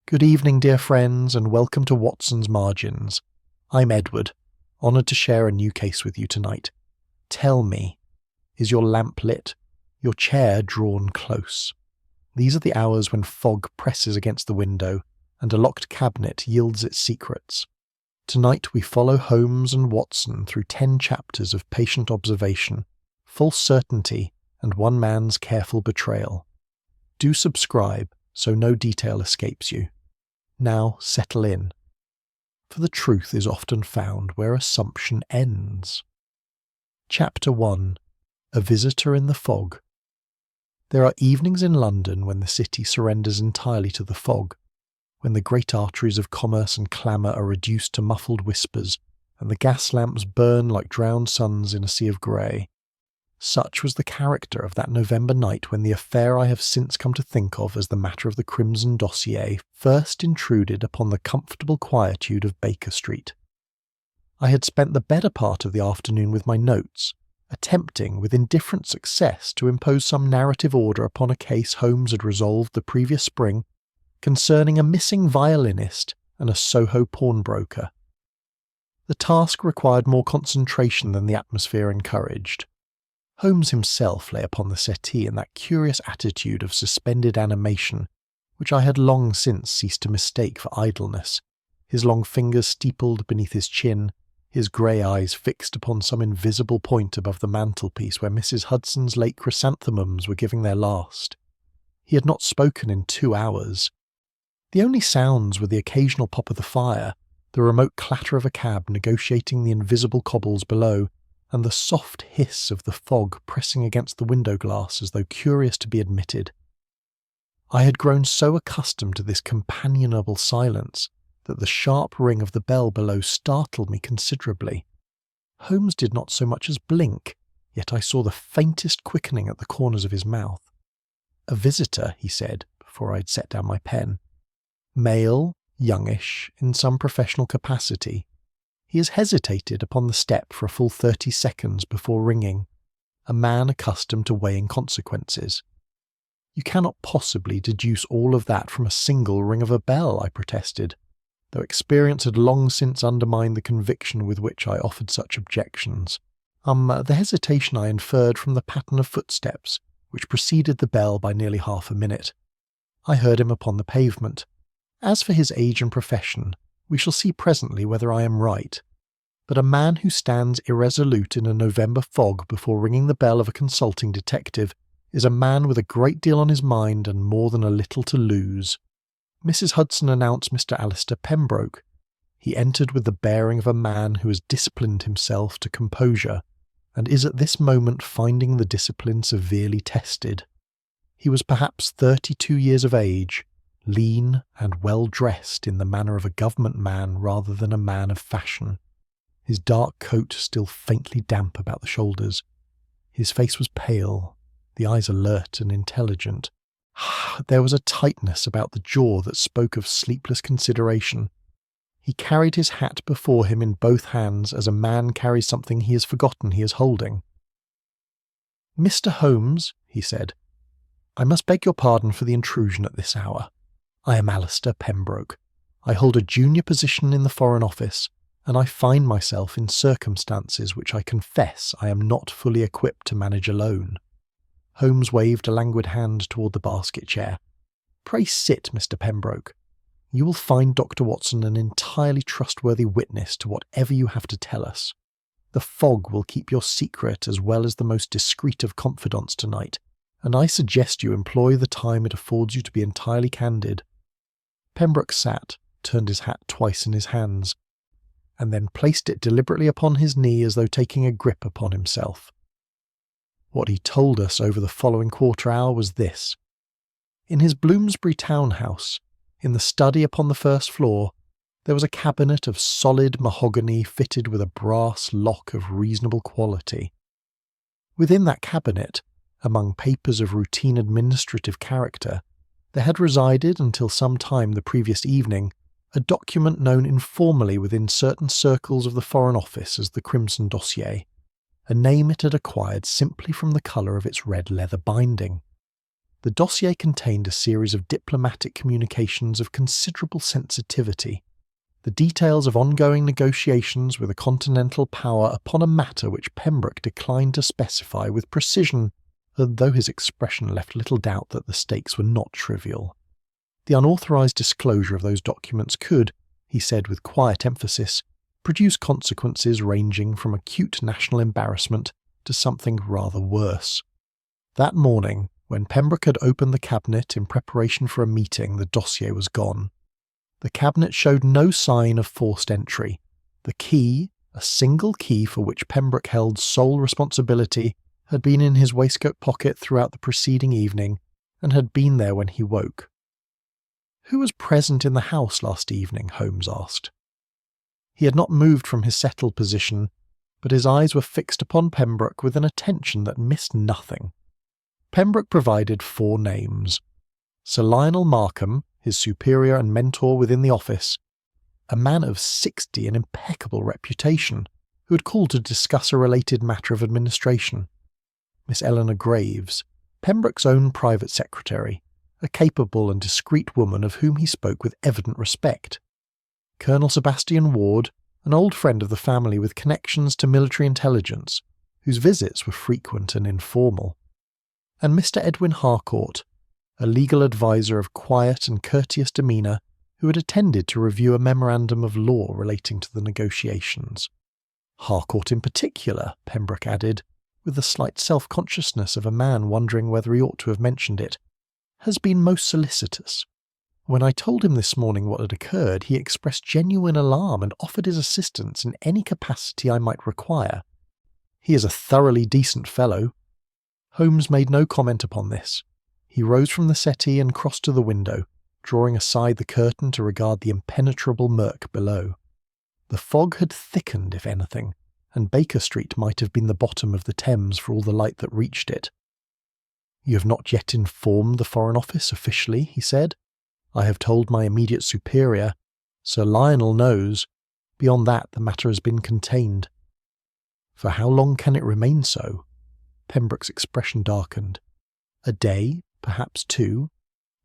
Good evening, dear friends, and welcome to Watson's Margins. I'm Edward, honoured to share a new case with you tonight. Tell me, is your lamp lit, your chair drawn close? These are the hours when fog presses against the window and a locked cabinet yields its secrets. Tonight we follow Holmes and Watson through 10 chapters of patient observation, false certainty, and one man's careful betrayal. Do subscribe so no detail escapes you. Now settle in, for the truth is often found where assumption ends. Chapter 1. A Visitor in the Fog. There are evenings in London when the city surrenders entirely to the fog, when the great arteries of commerce and clamour are reduced to muffled whispers, and the gas lamps burn like drowned suns in a sea of grey. Such was the character of that November night when the affair I have since come to think of as the matter of the Crimson Dossier first intruded upon the comfortable quietude of Baker Street. I had spent the better part of the afternoon with my notes, attempting with indifferent success to impose some narrative order upon a case Holmes had resolved the previous spring concerning a missing violinist and a Soho pawnbroker. The task required more concentration than the atmosphere encouraged. Holmes himself lay upon the settee in that curious attitude of suspended animation which I had long since ceased to mistake for idleness, his long fingers steepled beneath his chin, his grey eyes fixed upon some invisible point above the mantelpiece where Mrs. Hudson's late chrysanthemums were giving their last. He had not spoken in 2 hours. The only sounds were the occasional pop of the fire, the remote clatter of a cab negotiating the invisible cobbles below, and the soft hiss of the fog pressing against the window glass as though curious to be admitted. I had grown so accustomed to this companionable silence that the sharp ring of the bell below startled me considerably. Holmes did not so much as blink, yet I saw the faintest quickening at the corners of his mouth. "A visitor," he said, before I had set down my pen. "Male, youngish, in some professional capacity. He has hesitated upon the step for a full 30 seconds before ringing, a man accustomed to weighing consequences." "You cannot possibly deduce all of that from a single ring of a bell," I protested, though experience had long since undermined the conviction with which I offered such objections. The hesitation I inferred from the pattern of footsteps, which preceded the bell by nearly half a minute. I heard him upon the pavement. As for his age and profession, we shall see presently whether I am right. But a man who stands irresolute in a November fog before ringing the bell of a consulting detective is a man with a great deal on his mind and more than a little to lose. Mrs. Hudson announced Mr. Alistair Pembroke. He entered with the bearing of a man who has disciplined himself to composure, and is at this moment finding the discipline severely tested. He was perhaps 32 years of age, lean and well-dressed in the manner of a government man rather than a man of fashion. His dark coat still faintly damp about the shoulders. His face was pale, the eyes alert and intelligent. There was a tightness about the jaw that spoke of sleepless consideration. He carried his hat before him in both hands as a man carries something he has forgotten he is holding. "Mr. Holmes," he said, "I must beg your pardon for the intrusion at this hour. I am Alistair Pembroke. I hold a junior position in the Foreign Office, and I find myself in circumstances which I confess I am not fully equipped to manage alone." Holmes waved a languid hand toward the basket chair. "Pray sit, Mr. Pembroke. You will find Dr. Watson an entirely trustworthy witness to whatever you have to tell us. The fog will keep your secret as well as the most discreet of confidants tonight, and I suggest you employ the time it affords you to be entirely candid." Pembroke sat, turned his hat twice in his hands, and then placed it deliberately upon his knee as though taking a grip upon himself. What he told us over the following quarter hour was this. In his Bloomsbury townhouse, in the study upon the first floor, there was a cabinet of solid mahogany fitted with a brass lock of reasonable quality. Within that cabinet, among papers of routine administrative character, there had resided until some time the previous evening a document known informally within certain circles of the Foreign Office as the Crimson Dossier, a name it had acquired simply from the colour of its red leather binding. The dossier contained a series of diplomatic communications of considerable sensitivity, the details of ongoing negotiations with a continental power upon a matter which Pembroke declined to specify with precision, though his expression left little doubt that the stakes were not trivial. The unauthorized disclosure of those documents could, he said with quiet emphasis, produce consequences ranging from acute national embarrassment to something rather worse. That morning, when Pembroke had opened the cabinet in preparation for a meeting, the dossier was gone. The cabinet showed no sign of forced entry. The key, a single key for which Pembroke held sole responsibility, had been in his waistcoat pocket throughout the preceding evening, and had been there when he woke. "Who was present in the house last evening?" Holmes asked. He had not moved from his settled position, but his eyes were fixed upon Pembroke with an attention that missed nothing. Pembroke provided 4 names: Sir Lionel Markham, his superior and mentor within the office, a man of 60 and impeccable reputation, who had called to discuss a related matter of administration; Miss Eleanor Graves, Pembroke's own private secretary, a capable and discreet woman of whom he spoke with evident respect; Colonel Sebastian Ward, an old friend of the family with connections to military intelligence, whose visits were frequent and informal; and Mr. Edwin Harcourt, a legal adviser of quiet and courteous demeanour, who had attended to review a memorandum of law relating to the negotiations. Harcourt in particular, Pembroke added, with the slight self-consciousness of a man wondering whether he ought to have mentioned it, has been most solicitous. When I told him this morning what had occurred, he expressed genuine alarm and offered his assistance in any capacity I might require. He is a thoroughly decent fellow." Holmes made no comment upon this. He rose from the settee and crossed to the window, drawing aside the curtain to regard the impenetrable murk below. The fog had thickened, if anything, and Baker Street might have been the bottom of the Thames for all the light that reached it. "You have not yet informed the Foreign Office officially," he said. "I have told my immediate superior. Sir Lionel knows. Beyond that, the matter has been contained." "For how long can it remain so?" Pembroke's expression darkened. "A day, perhaps 2.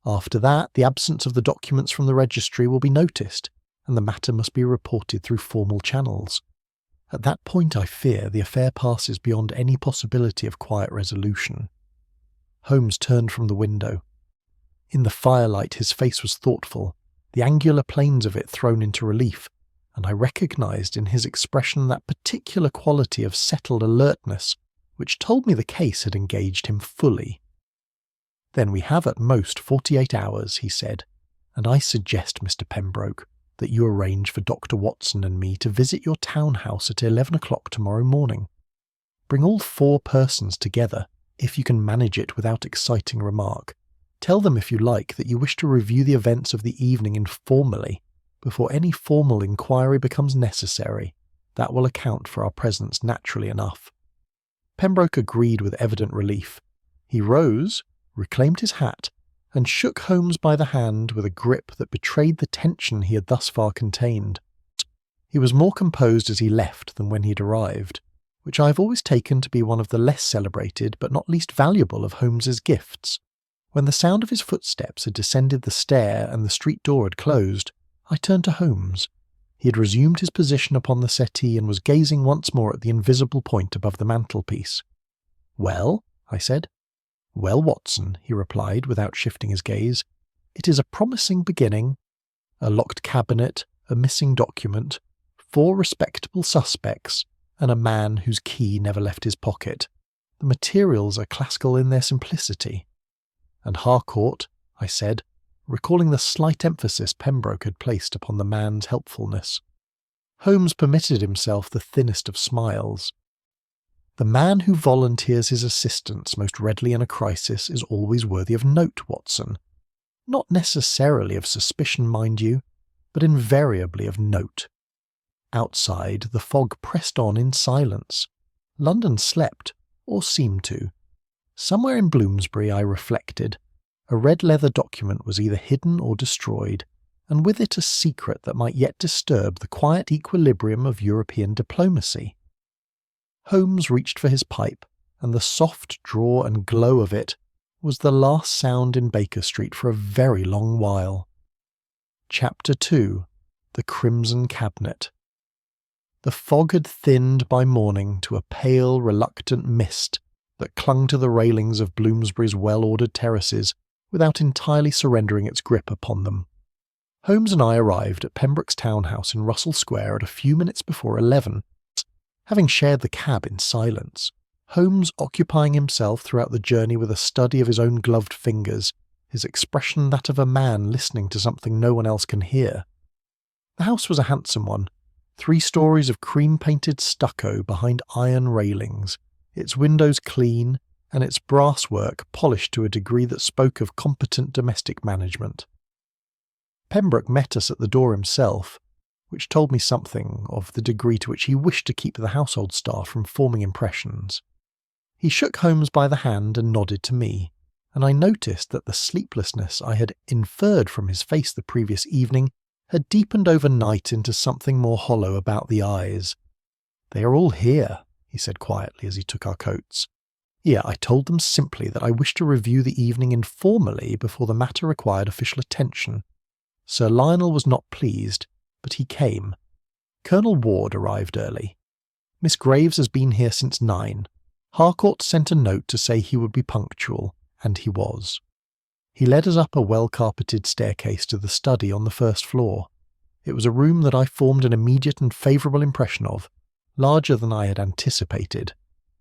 After that, the absence of the documents from the registry will be noticed, and the matter must be reported through formal channels. At that point, I fear, the affair passes beyond any possibility of quiet resolution." Holmes turned from the window. In the firelight his face was thoughtful, the angular planes of it thrown into relief, and I recognised in his expression that particular quality of settled alertness which told me the case had engaged him fully. "Then we have at most 48 hours, he said, "and I suggest, Mr. Pembroke, that you arrange for Dr. Watson and me to visit your townhouse at 11 o'clock tomorrow morning. Bring all 4 persons together, if you can manage it without exciting remark. Tell them, if you like, that you wish to review the events of the evening informally, before any formal inquiry becomes necessary. That will account for our presence naturally enough." Pembroke agreed with evident relief. He rose, reclaimed his hat, and shook Holmes by the hand with a grip that betrayed the tension he had thus far contained. He was more composed as he left than when he had arrived, which I have always taken to be one of the less celebrated but not least valuable of Holmes's gifts. When the sound of his footsteps had descended the stair and the street door had closed, I turned to Holmes. He had resumed his position upon the settee and was gazing once more at the invisible point above the mantelpiece. "Well?" I said. "Well, Watson," he replied without shifting his gaze, "it is a promising beginning. A locked cabinet, a missing document, 4 respectable suspects, and a man whose key never left his pocket. The materials are classical in their simplicity." "And Harcourt," I said, recalling the slight emphasis Pembroke had placed upon the man's helpfulness. Holmes permitted himself the thinnest of smiles. "The man who volunteers his assistance most readily in a crisis is always worthy of note, Watson. Not necessarily of suspicion, mind you, but invariably of note." Outside, the fog pressed on in silence. London slept, or seemed to. Somewhere in Bloomsbury, I reflected, a red leather document was either hidden or destroyed, and with it a secret that might yet disturb the quiet equilibrium of European diplomacy. Holmes reached for his pipe, and the soft draw and glow of it, was the last sound in Baker Street for a very long while. Chapter 2. The Crimson Cabinet. The fog had thinned by morning to a pale, reluctant mist that clung to the railings of Bloomsbury's well-ordered terraces without entirely surrendering its grip upon them. Holmes and I arrived at Pembroke's townhouse in Russell Square at a few minutes before 11, having shared the cab in silence, Holmes occupying himself throughout the journey with a study of his own gloved fingers, his expression that of a man listening to something no one else can hear. The house was a handsome one, 3 stories of cream-painted stucco behind iron railings, its windows clean, and its brasswork polished to a degree that spoke of competent domestic management. Pembroke met us at the door himself, which told me something of the degree to which he wished to keep the household staff from forming impressions. He shook Holmes by the hand and nodded to me, and I noticed that the sleeplessness I had inferred from his face the previous evening had deepened overnight into something more hollow about the eyes. "They are all here," he said quietly as he took our coats. I told them simply that I wished to review the evening informally before the matter required official attention. Sir Lionel was not pleased, but he came. Colonel Ward arrived early. Miss Graves has been here since 9. Harcourt sent a note to say he would be punctual, and he was. He led us up a well-carpeted staircase to the study on the first floor. It was a room that I formed an immediate and favourable impression of, larger than I had anticipated,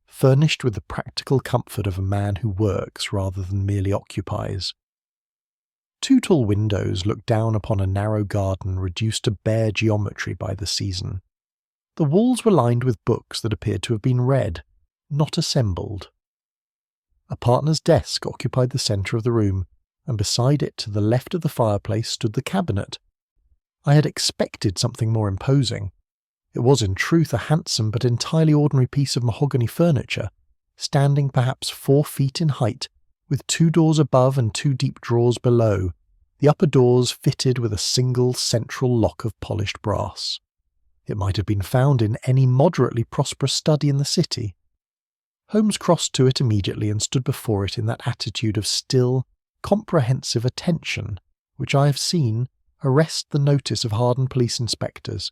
furnished with the practical comfort of a man who works rather than merely occupies. 2 tall windows looked down upon a narrow garden reduced to bare geometry by the season. The walls were lined with books that appeared to have been read, not assembled. A partner's desk occupied the centre of the room, and beside it to the left of the fireplace stood the cabinet. I had expected something more imposing. It was in truth a handsome but entirely ordinary piece of mahogany furniture, standing perhaps 4 feet in height, with 2 doors above and 2 deep drawers below, the upper doors fitted with a single central lock of polished brass. It might have been found in any moderately prosperous study in the city. Holmes crossed to it immediately and stood before it in that attitude of still, comprehensive attention which I have seen arrest the notice of hardened police inspectors.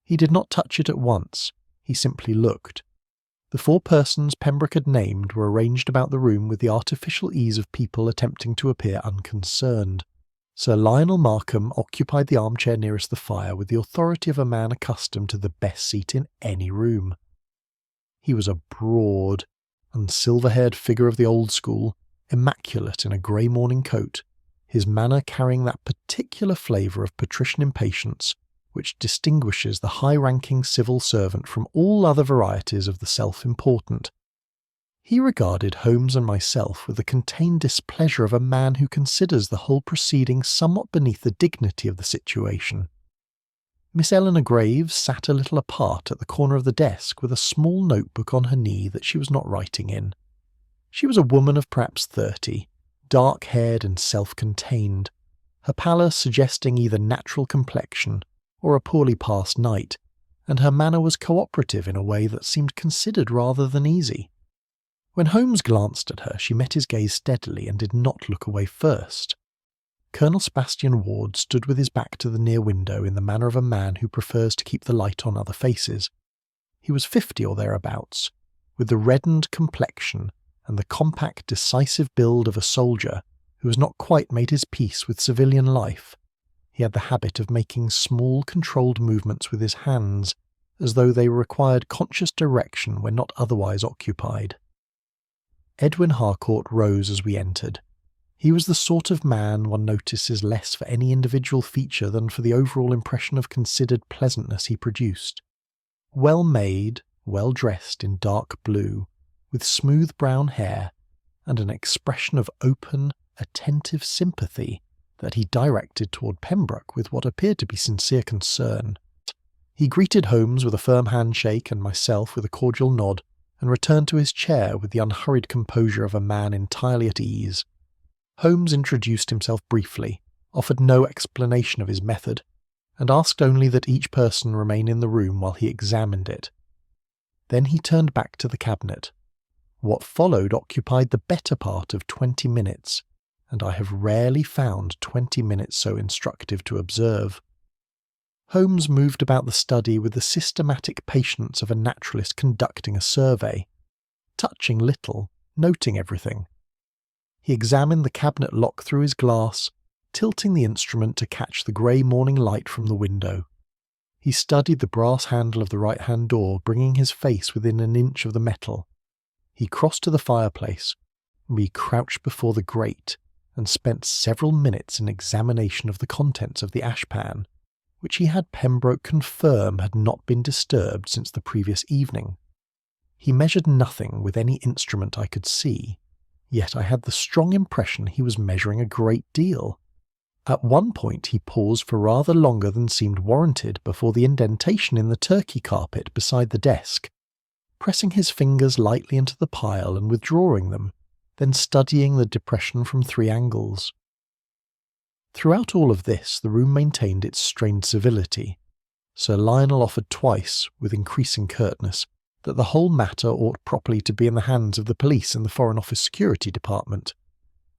He did not touch it at once, he simply looked. The 4 persons Pembroke had named were arranged about the room with the artificial ease of people attempting to appear unconcerned. Sir Lionel Markham occupied the armchair nearest the fire with the authority of a man accustomed to the best seat in any room. He was a broad and silver-haired figure of the old school, immaculate in a grey morning coat, his manner carrying that particular flavour of patrician impatience which distinguishes the high-ranking civil servant from all other varieties of the self-important. He regarded Holmes and myself with the contained displeasure of a man who considers the whole proceeding somewhat beneath the dignity of the situation. Miss Eleanor Graves sat a little apart at the corner of the desk with a small notebook on her knee that she was not writing in. She was a woman of perhaps 30, dark-haired and self-contained, her pallor suggesting either natural complexion or a poorly passed night, and her manner was cooperative in a way that seemed considered rather than easy. When Holmes glanced at her, she met his gaze steadily and did not look away first. Colonel Sebastian Ward stood with his back to the near window in the manner of a man who prefers to keep the light on other faces. He was 50 or thereabouts, with the reddened complexion and the compact, decisive build of a soldier who has not quite made his peace with civilian life. He had the habit of making small, controlled movements with his hands, as though they required conscious direction when not otherwise occupied. Edwin Harcourt rose as we entered. He was the sort of man one notices less for any individual feature than for the overall impression of considered pleasantness he produced. Well made, well dressed in dark blue, with smooth brown hair, and an expression of open, attentive sympathy that he directed toward Pembroke with what appeared to be sincere concern. He greeted Holmes with a firm handshake and myself with a cordial nod, and returned to his chair with the unhurried composure of a man entirely at ease. Holmes introduced himself briefly, offered no explanation of his method, and asked only that each person remain in the room while he examined it. Then he turned back to the cabinet. What followed occupied the better part of 20 minutes, and I have rarely found 20 minutes so instructive to observe. Holmes moved about the study with the systematic patience of a naturalist conducting a survey, touching little, noting everything. He examined the cabinet lock through his glass, tilting the instrument to catch the grey morning light from the window. He studied the brass handle of the right-hand door, bringing his face within an inch of the metal. He crossed to the fireplace. We crouched before the grate and spent several minutes in examination of the contents of the ashpan, which he had Pembroke confirm had not been disturbed since the previous evening. He measured nothing with any instrument I could see, yet I had the strong impression he was measuring a great deal. At one point he paused for rather longer than seemed warranted before the indentation in the turkey carpet beside the desk, pressing his fingers lightly into the pile and withdrawing them, then studying the depression from 3 angles. Throughout all of this, the room maintained its strained civility. Sir Lionel offered twice, with increasing curtness, that the whole matter ought properly to be in the hands of the police and the Foreign Office Security Department.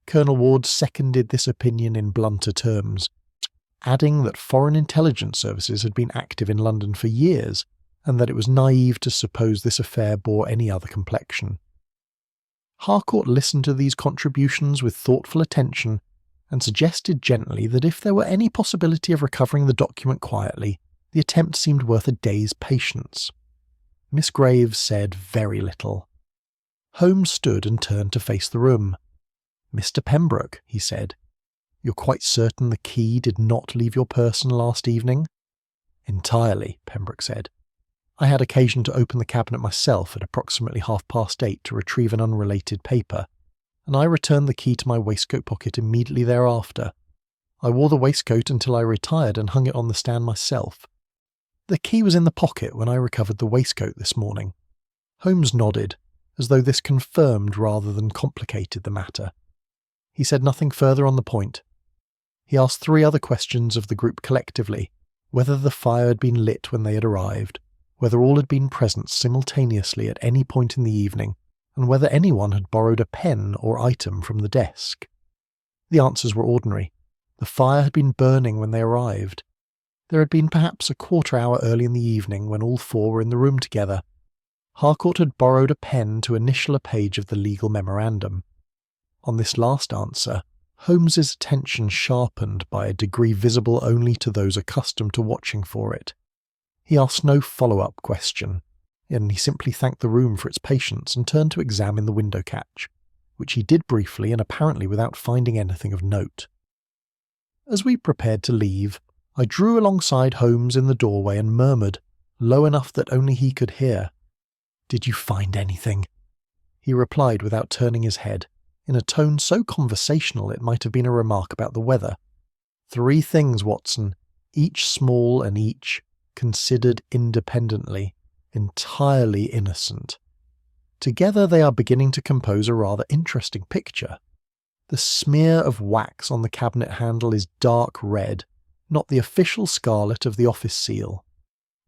Colonel Ward seconded this opinion in blunter terms, adding that foreign intelligence services had been active in London for years, and that it was naive to suppose this affair bore any other complexion. Harcourt listened to these contributions with thoughtful attention, and suggested gently that if there were any possibility of recovering the document quietly, the attempt seemed worth a day's patience. Miss Graves said very little. Holmes stood and turned to face the room. "Mr. Pembroke," he said, "you're quite certain the key did not leave your person last evening?" "Entirely," Pembroke said. "I had occasion to open the cabinet myself at approximately 8:30 to retrieve an unrelated paper, and I returned the key to my waistcoat pocket immediately thereafter. I wore the waistcoat until I retired and hung it on the stand myself. The key was in the pocket when I recovered the waistcoat this morning." Holmes nodded, as though this confirmed rather than complicated the matter. He said nothing further on the point. He asked 3 other questions of the group collectively: whether the fire had been lit when they had arrived, whether all had been present simultaneously at any point in the evening, and whether anyone had borrowed a pen or item from the desk. The answers were ordinary. The fire had been burning when they arrived. There had been perhaps a quarter hour early in the evening when all 4 were in the room together. Harcourt had borrowed a pen to initial a page of the legal memorandum. On this last answer, Holmes's attention sharpened by a degree visible only to those accustomed to watching for it. He asked no follow-up question, and he simply thanked the room for its patience and turned to examine the window catch, which he did briefly and apparently without finding anything of note. As we prepared to leave, I drew alongside Holmes in the doorway and murmured, low enough that only he could hear, "Did you find anything?" He replied without turning his head, in a tone so conversational it might have been a remark about the weather. "3 things, Watson, each small and each, considered independently, entirely innocent. Together they are beginning to compose a rather interesting picture. The smear of wax on the cabinet handle is dark red, not the official scarlet of the office seal.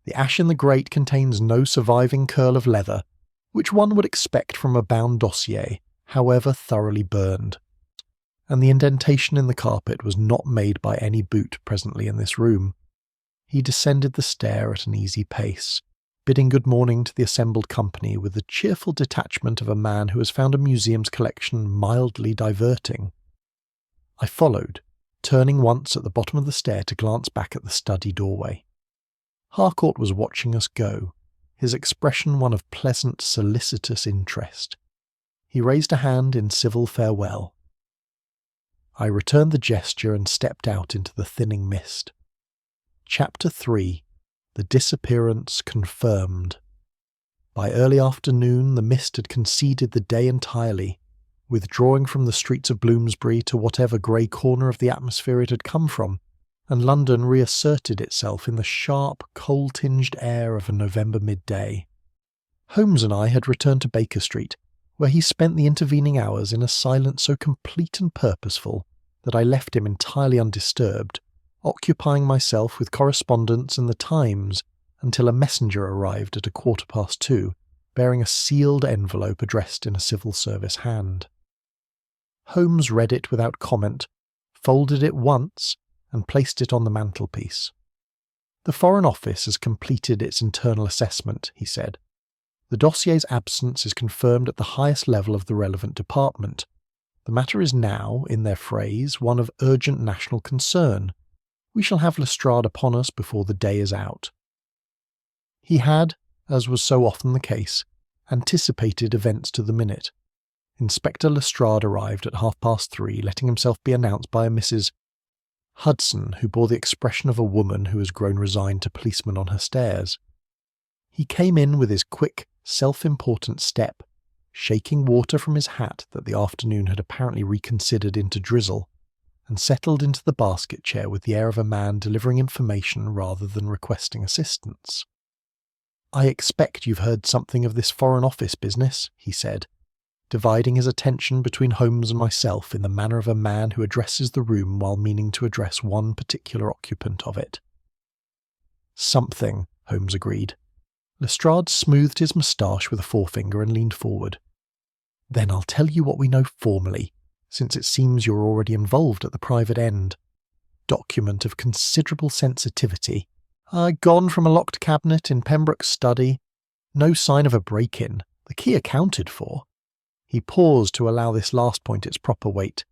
The ash in the grate contains no surviving curl of leather, which one would expect from a bound dossier, however thoroughly burned. And the indentation in the carpet was not made by any boot presently in this room." He descended the stair at an easy pace, bidding good morning to the assembled company with the cheerful detachment of a man who has found a museum's collection mildly diverting. I followed, turning once at the bottom of the stair to glance back at the study doorway. Harcourt was watching us go, his expression one of pleasant, solicitous interest. He raised a hand in civil farewell. I returned the gesture and stepped out into the thinning mist. Chapter 3. The Disappearance Confirmed. By early afternoon the mist had conceded the day entirely, withdrawing from the streets of Bloomsbury to whatever grey corner of the atmosphere it had come from, and London reasserted itself in the sharp, coal-tinged air of a November midday. Holmes and I had returned to Baker Street, where he spent the intervening hours in a silence so complete and purposeful that I left him entirely undisturbed, occupying myself with correspondence and the Times until a messenger arrived at 2:15, bearing a sealed envelope addressed in a civil service hand. Holmes read it without comment, folded it once, and placed it on the mantelpiece. "The Foreign Office has completed its internal assessment," he said. "The dossier's absence is confirmed at the highest level of the relevant department. The matter is now, in their phrase, one of urgent national concern. We shall have Lestrade upon us before the day is out." He had, as was so often the case, anticipated events to the minute. Inspector Lestrade arrived at 3:30, letting himself be announced by a Mrs. Hudson, who bore the expression of a woman who has grown resigned to policemen on her stairs. He came in with his quick, self-important step, shaking water from his hat that the afternoon had apparently reconsidered into drizzle, and settled into the basket chair with the air of a man delivering information rather than requesting assistance. "I expect you've heard something of this Foreign Office business," he said, dividing his attention between Holmes and myself in the manner of a man who addresses the room while meaning to address one particular occupant of it. "Something," Holmes agreed. Lestrade smoothed his moustache with a forefinger and leaned forward. "Then I'll tell you what we know formally, since it seems you're already involved at the private end. Document of considerable sensitivity. Gone from a locked cabinet in Pembroke's study. No sign of a break-in. The key accounted for." He paused to allow this last point its proper weight.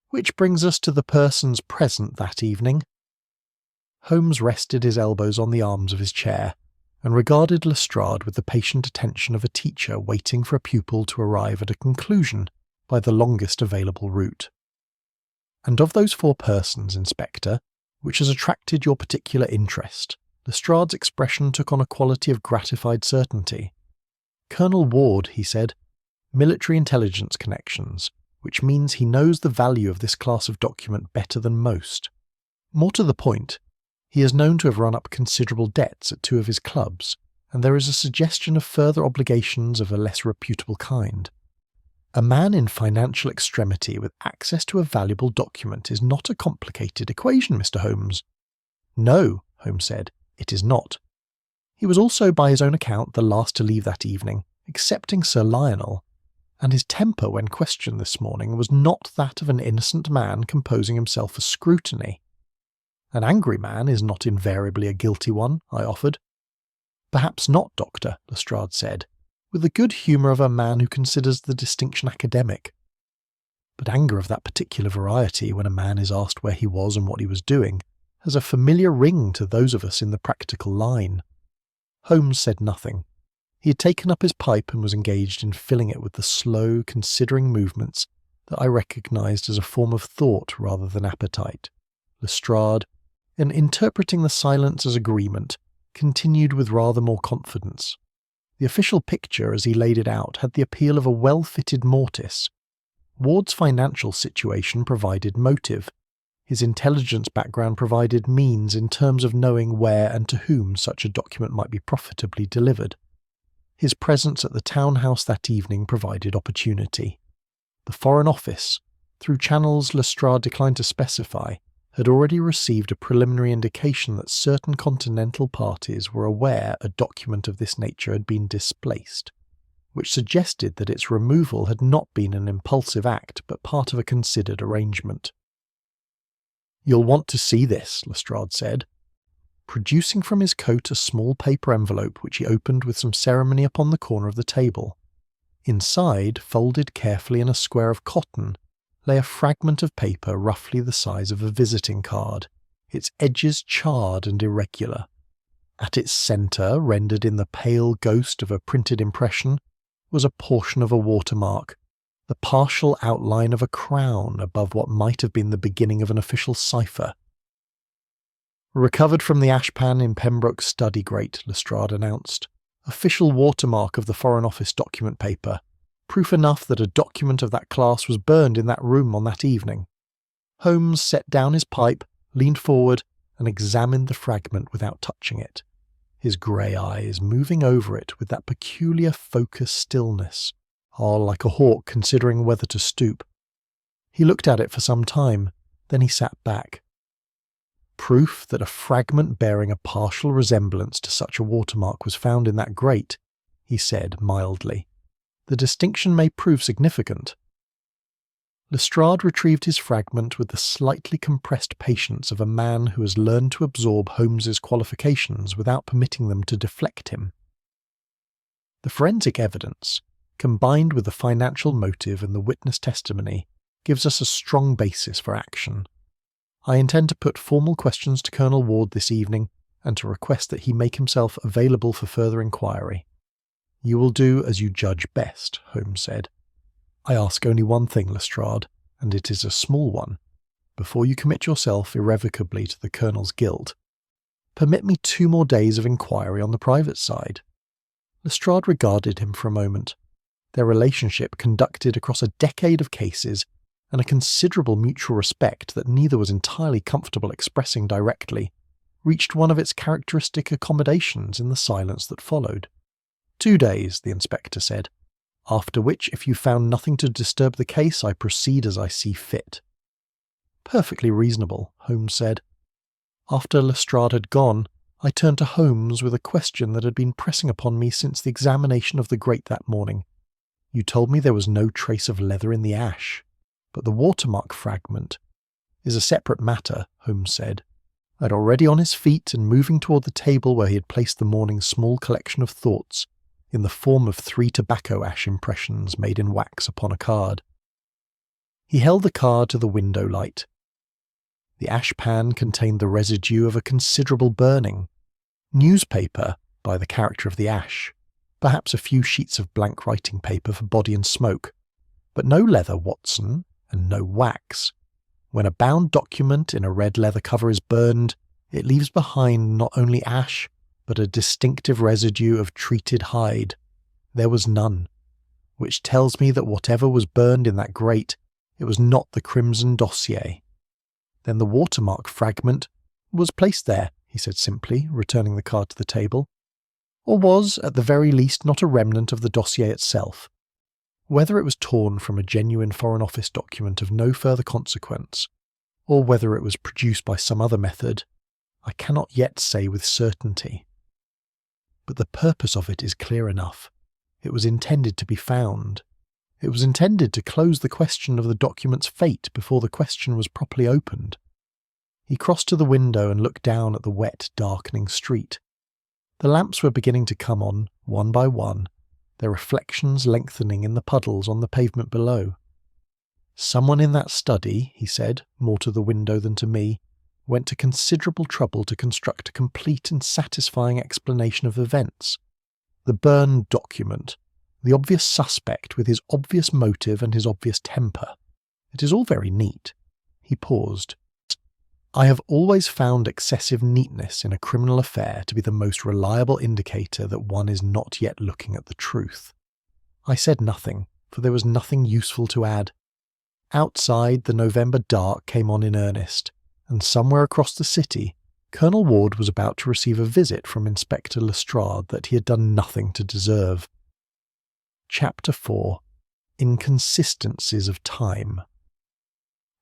"Which brings us to the persons present that evening." Holmes rested his elbows on the arms of his chair, and regarded Lestrade with the patient attention of a teacher waiting for a pupil to arrive at a conclusion by the longest available route. "And of those 4 persons, Inspector, which has attracted your particular interest?" Lestrade's expression took on a quality of gratified certainty. "Colonel Ward," he said, "military intelligence connections, which means he knows the value of this class of document better than most. More to the point, he is known to have run up considerable debts at 2 of his clubs, and there is a suggestion of further obligations of a less reputable kind. A man in financial extremity with access to a valuable document is not a complicated equation, Mr. Holmes." "No," Holmes said, "it is not. He was also, by his own account, the last to leave that evening, excepting Sir Lionel, and his temper when questioned this morning was not that of an innocent man composing himself for scrutiny." "An angry man is not invariably a guilty one," I offered. "Perhaps not, Doctor," Lestrade said, with the good humour of a man who considers the distinction academic. "But anger of that particular variety, when a man is asked where he was and what he was doing, has a familiar ring to those of us in the practical line." Holmes said nothing. He had taken up his pipe and was engaged in filling it with the slow, considering movements that I recognised as a form of thought rather than appetite. Lestrade, in interpreting the silence as agreement, continued with rather more confidence. The official picture, as he laid it out, had the appeal of a well-fitted mortise. Ward's financial situation provided motive. His intelligence background provided means in terms of knowing where and to whom such a document might be profitably delivered. His presence at the townhouse that evening provided opportunity. The Foreign Office, through channels Lestrade declined to specify, had already received a preliminary indication that certain continental parties were aware a document of this nature had been displaced, which suggested that its removal had not been an impulsive act but part of a considered arrangement. "You'll want to see this," Lestrade said, producing from his coat a small paper envelope which he opened with some ceremony upon the corner of the table. Inside, folded carefully in a square of cotton, lay a fragment of paper roughly the size of a visiting card, its edges charred and irregular. At its centre, rendered in the pale ghost of a printed impression, was a portion of a watermark, the partial outline of a crown above what might have been the beginning of an official cipher. "Recovered from the ashpan in Pembroke's study grate," Lestrade announced. "Official watermark of the Foreign Office document paper. Proof enough that a document of that class was burned in that room on that evening." Holmes set down his pipe, leaned forward, and examined the fragment without touching it, his grey eyes moving over it with that peculiar focused stillness, like a hawk considering whether to stoop. He looked at it for some time, then he sat back. Proof that a fragment bearing a partial resemblance to such a watermark was found in that grate, he said mildly. "The distinction may prove significant." Lestrade retrieved his fragment with the slightly compressed patience of a man who has learned to absorb Holmes's qualifications without permitting them to deflect him. "The forensic evidence, combined with the financial motive and the witness testimony, gives us a strong basis for action. I intend to put formal questions to Colonel Ward this evening and to request that he make himself available for further inquiry." "You will do as you judge best," Holmes said. "I ask only one thing, Lestrade, and it is a small one. Before you commit yourself irrevocably to the Colonel's guilt, permit me 2 more days of inquiry on the private side." Lestrade regarded him for a moment. Their relationship, conducted across a decade of cases and a considerable mutual respect that neither was entirely comfortable expressing directly, reached one of its characteristic accommodations in the silence that followed. 2 days, the inspector said, "after which, if you found nothing to disturb the case, I proceed as I see fit." "Perfectly reasonable," Holmes said. After Lestrade had gone, I turned to Holmes with a question that had been pressing upon me since the examination of the grate that morning. "You told me there was no trace of leather in the ash, but the watermark fragment is a separate matter," Holmes said. And already on his feet and moving toward the table where he had placed the morning's small collection of thoughts, in the form of 3 tobacco ash impressions made in wax upon a card. He held the card to the window light. The ash pan contained the residue of a considerable burning. Newspaper, by the character of the ash, perhaps a few sheets of blank writing paper for body and smoke, but no leather, Watson, and no wax. When a bound document in a red leather cover is burned, it leaves behind not only ash, but a distinctive residue of treated hide. There was none, which tells me that whatever was burned in that grate, it was not the crimson dossier. Then the watermark fragment was placed there, he said simply, returning the card to the table, or was, at the very least, not a remnant of the dossier itself. Whether it was torn from a genuine Foreign Office document of no further consequence, or whether it was produced by some other method, I cannot yet say with certainty. But the purpose of it is clear enough. It was intended to be found. It was intended to close the question of the document's fate before the question was properly opened. He crossed to the window and looked down at the wet, darkening street. The lamps were beginning to come on, one by one, their reflections lengthening in the puddles on the pavement below. "Someone in that study," he said, more to the window than to me, "went to considerable trouble to construct a complete and satisfying explanation of events. The burned document, the obvious suspect with his obvious motive and his obvious temper. It is all very neat." He paused. "I have always found excessive neatness in a criminal affair to be the most reliable indicator that one is not yet looking at the truth." I said nothing, for there was nothing useful to add. Outside, the November dark came on in earnest, and somewhere across the city, Colonel Ward was about to receive a visit from Inspector Lestrade that he had done nothing to deserve. Chapter 4. Inconsistencies of Time.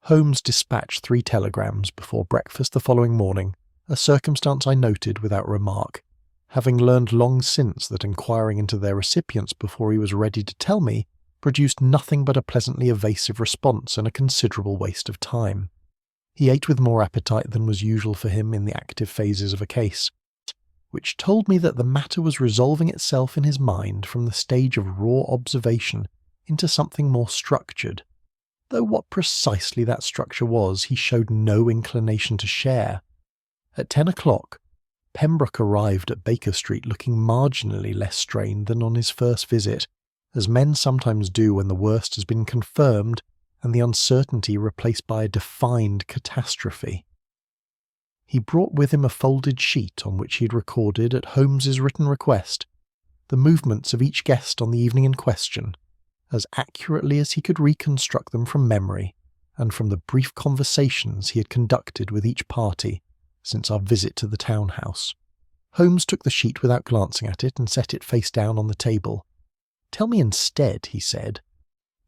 Holmes dispatched 3 telegrams before breakfast the following morning, a circumstance I noted without remark, having learned long since that inquiring into their recipients before he was ready to tell me produced nothing but a pleasantly evasive response and a considerable waste of time. He ate with more appetite than was usual for him in the active phases of a case, which told me that the matter was resolving itself in his mind from the stage of raw observation into something more structured, though what precisely that structure was he showed no inclination to share. At 10 o'clock, Pembroke arrived at Baker Street looking marginally less strained than on his first visit, as men sometimes do when the worst has been confirmed and the uncertainty replaced by a defined catastrophe. He brought with him a folded sheet on which he had recorded, at Holmes's written request, the movements of each guest on the evening in question, as accurately as he could reconstruct them from memory and from the brief conversations he had conducted with each party since our visit to the townhouse. Holmes took the sheet without glancing at it and set it face down on the table. "Tell me instead," he said,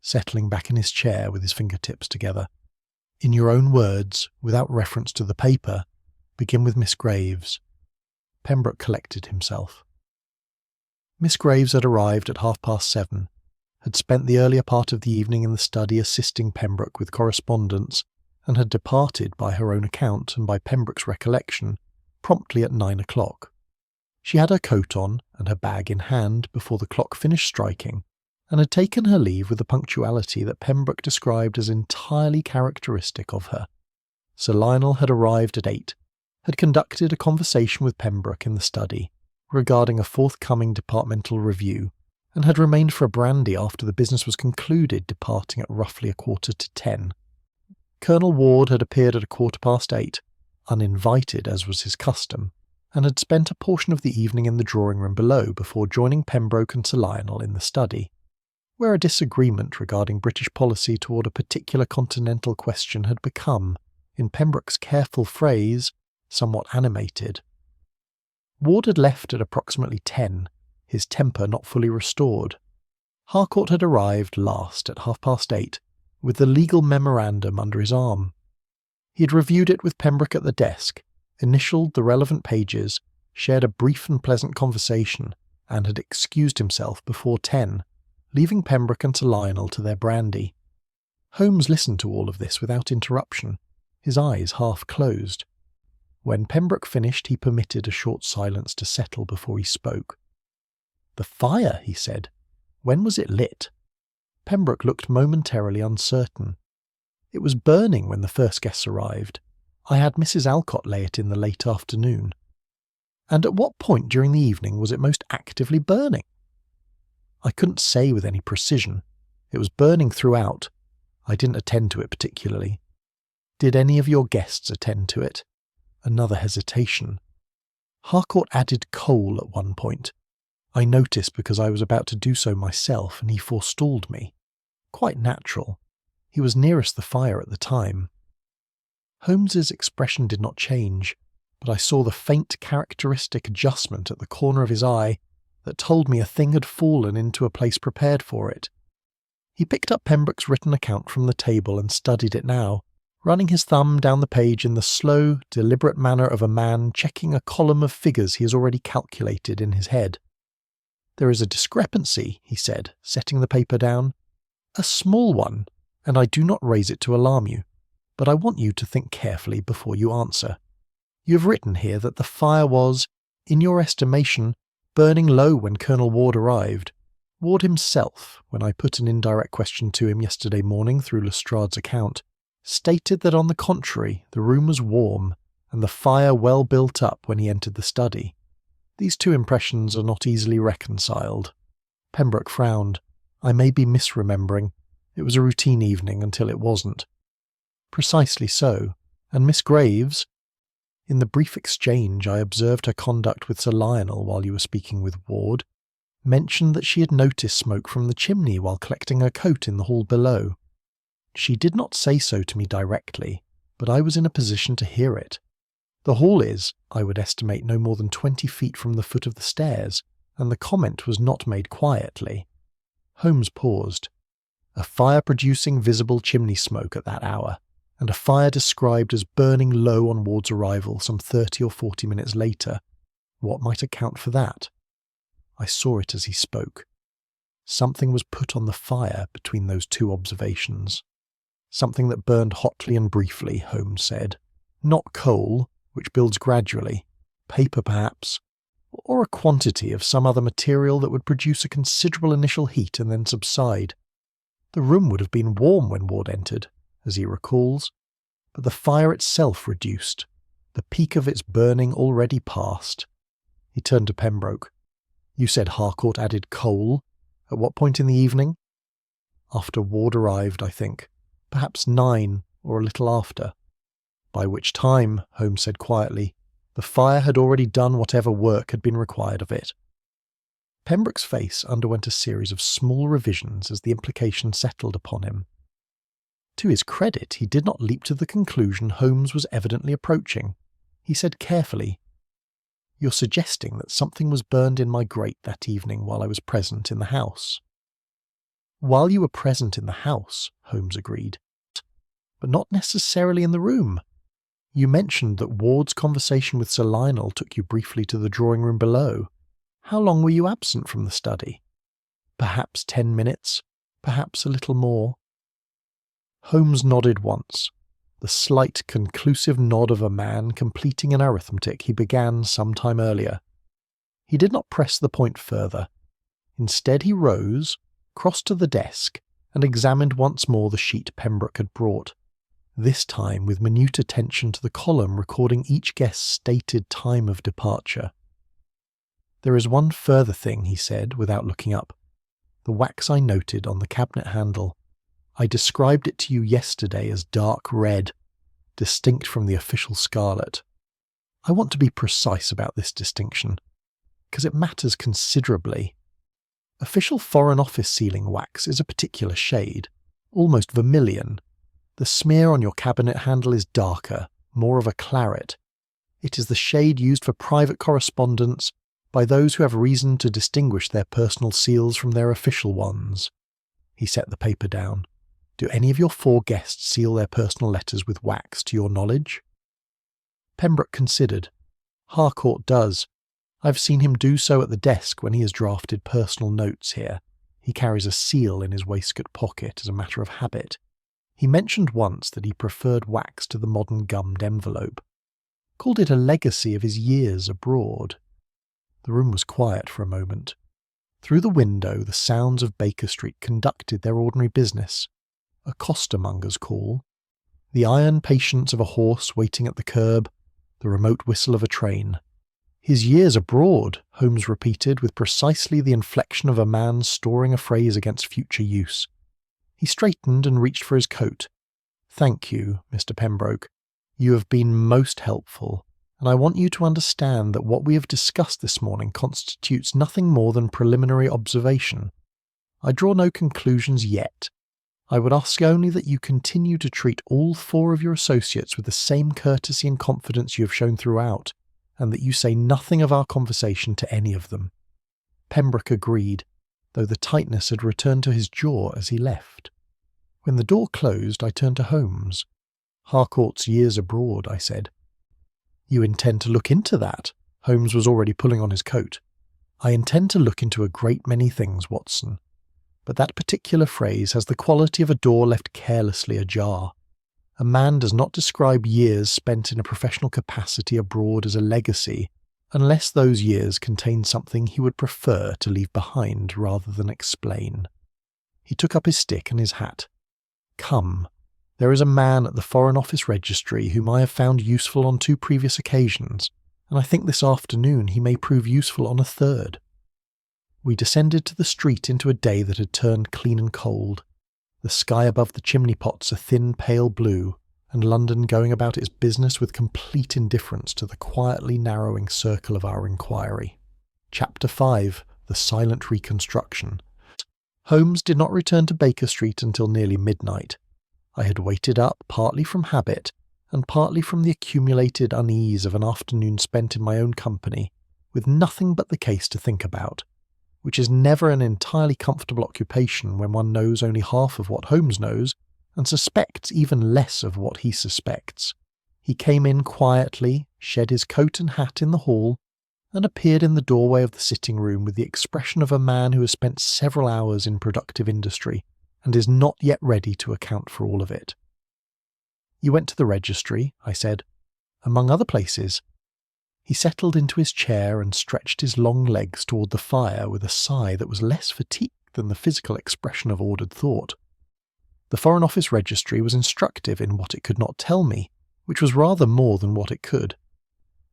settling back in his chair with his fingertips together. "In your own words, without reference to the paper, begin with Miss Graves." Pembroke collected himself. Miss Graves had arrived at 7:30, had spent the earlier part of the evening in the study assisting Pembroke with correspondence, and had departed by her own account and by Pembroke's recollection promptly at 9 o'clock. She had her coat on and her bag in hand before the clock finished striking, and had taken her leave with a punctuality that Pembroke described as entirely characteristic of her. Sir Lionel had arrived at 8, had conducted a conversation with Pembroke in the study regarding a forthcoming departmental review, and had remained for a brandy after the business was concluded, departing at roughly 10:15. Colonel Ward had appeared at 8:15, uninvited as was his custom, and had spent a portion of the evening in the drawing-room below before joining Pembroke and Sir Lionel in the study, where a disagreement regarding British policy toward a particular continental question had become, in Pembroke's careful phrase, somewhat animated. Ward had left at approximately 10, his temper not fully restored. Harcourt had arrived last at 8:30, with the legal memorandum under his arm. He had reviewed it with Pembroke at the desk, initialled the relevant pages, shared a brief and pleasant conversation, and had excused himself before 10, leaving Pembroke and Sir Lionel to their brandy. Holmes listened to all of this without interruption, his eyes half closed. When Pembroke finished, he permitted a short silence to settle before he spoke. "The fire," he said. "When was it lit?" Pembroke looked momentarily uncertain. "It was burning when the first guests arrived. I had Mrs. Alcott lay it in the late afternoon." "And at what point during the evening was it most actively burning?" "I couldn't say with any precision. It was burning throughout. I didn't attend to it particularly." "Did any of your guests attend to it?" Another hesitation. "Harcourt added coal at one point. I noticed because I was about to do so myself and he forestalled me. Quite natural. He was nearest the fire at the time." Holmes's expression did not change, but I saw the faint characteristic adjustment at the corner of his eye that told me a thing had fallen into a place prepared for it. He picked up Pembroke's written account from the table and studied it now, running his thumb down the page in the slow, deliberate manner of a man checking a column of figures he has already calculated in his head. "There is a discrepancy," he said, setting the paper down. "A small one, and I do not raise it to alarm you, but I want you to think carefully before you answer. You have written here that the fire was, in your estimation, burning low when Colonel Ward arrived. Ward himself, when I put an indirect question to him yesterday morning through Lestrade's account, stated that on the contrary the room was warm and the fire well built up when he entered the study. These two impressions are not easily reconciled." Pembroke frowned. "I may be misremembering. It was a routine evening until it wasn't." "Precisely so. And Miss Graves?" "In the brief exchange I observed her conduct with Sir Lionel while you were speaking with Ward, mentioned that she had noticed smoke from the chimney while collecting her coat in the hall below. She did not say so to me directly, but I was in a position to hear it. The hall is, I would estimate, no more than 20 feet from the foot of the stairs, and the comment was not made quietly." Holmes paused. A fire-producing visible chimney smoke at that hour, and a fire described as burning low on Ward's arrival some 30 or 40 minutes later. What might account for that? I saw it as he spoke. Something was put on the fire between those two observations. Something that burned hotly and briefly, Holmes said. Not coal, which builds gradually, paper perhaps, or a quantity of some other material that would produce a considerable initial heat and then subside. The room would have been warm when Ward entered, as he recalls, but the fire itself reduced, the peak of its burning already past. He turned to Pembroke. "You said Harcourt added coal. At what point in the evening?" "After Ward arrived, I think. Perhaps 9, or a little after." "By which time," Holmes said quietly, "the fire had already done whatever work had been required of it." Pembroke's face underwent a series of small revisions as the implication settled upon him. To his credit, he did not leap to the conclusion Holmes was evidently approaching. He said carefully, "You're suggesting that something was burned in my grate that evening while I was present in the house." "While you were present in the house," Holmes agreed, "but not necessarily in the room. You mentioned that Ward's conversation with Sir Lionel took you briefly to the drawing-room below. How long were you absent from the study? Perhaps 10 minutes, perhaps a little more. Holmes nodded once, the slight, conclusive nod of a man completing an arithmetic he began some time earlier. He did not press the point further. Instead he rose, crossed to the desk, and examined once more the sheet Pembroke had brought, this time with minute attention to the column recording each guest's stated time of departure. "There is one further thing," he said, without looking up. "The wax I noted on the cabinet handle. I described it to you yesterday as dark red, distinct from the official scarlet. I want to be precise about this distinction, because it matters considerably. Official Foreign Office sealing wax is a particular shade, almost vermilion. The smear on your cabinet handle is darker, more of a claret. It is the shade used for private correspondence by those who have reason to distinguish their personal seals from their official ones." He set the paper down. "Do any of your 4 guests seal their personal letters with wax, to your knowledge?" Pembroke considered. "Harcourt does. I've seen him do so at the desk when he has drafted personal notes here. He carries a seal in his waistcoat pocket as a matter of habit. He mentioned once that he preferred wax to the modern gummed envelope. Called it a legacy of his years abroad." The room was quiet for a moment. Through the window the sounds of Baker Street conducted their ordinary business. A costermonger's call, the iron patience of a horse waiting at the curb, the remote whistle of a train. "His years abroad," Holmes repeated with precisely the inflection of a man storing a phrase against future use. He straightened and reached for his coat. "Thank you, Mr. Pembroke. You have been most helpful, and I want you to understand that what we have discussed this morning constitutes nothing more than preliminary observation. I draw no conclusions yet. I would ask only that you continue to treat all 4 of your associates with the same courtesy and confidence you have shown throughout, and that you say nothing of our conversation to any of them." Pembroke agreed, though the tightness had returned to his jaw as he left. When the door closed, I turned to Holmes. "Harcourt's years abroad," I said. "You intend to look into that?" Holmes was already pulling on his coat. "I intend to look into a great many things, Watson. But that particular phrase has the quality of a door left carelessly ajar. A man does not describe years spent in a professional capacity abroad as a legacy, unless those years contain something he would prefer to leave behind rather than explain." He took up his stick and his hat. "Come, there is a man at the Foreign Office Registry whom I have found useful on 2 previous occasions, and I think this afternoon he may prove useful on a 3rd. We descended to the street into a day that had turned clean and cold, the sky above the chimney pots a thin pale blue, and London going about its business with complete indifference to the quietly narrowing circle of our inquiry. Chapter 5. The Silent Reconstruction. Holmes did not return to Baker Street until nearly midnight. I had waited up partly from habit and partly from the accumulated unease of an afternoon spent in my own company, with nothing but the case to think about, which is never an entirely comfortable occupation when one knows only half of what Holmes knows and suspects even less of what he suspects. He came in quietly, shed his coat and hat in the hall, and appeared in the doorway of the sitting-room with the expression of a man who has spent several hours in productive industry and is not yet ready to account for all of it. "You went to the registry," I said. "Among other places." He settled into his chair and stretched his long legs toward the fire with a sigh that was less fatigue than the physical expression of ordered thought. The Foreign Office Registry was instructive in what it could not tell me, which was rather more than what it could.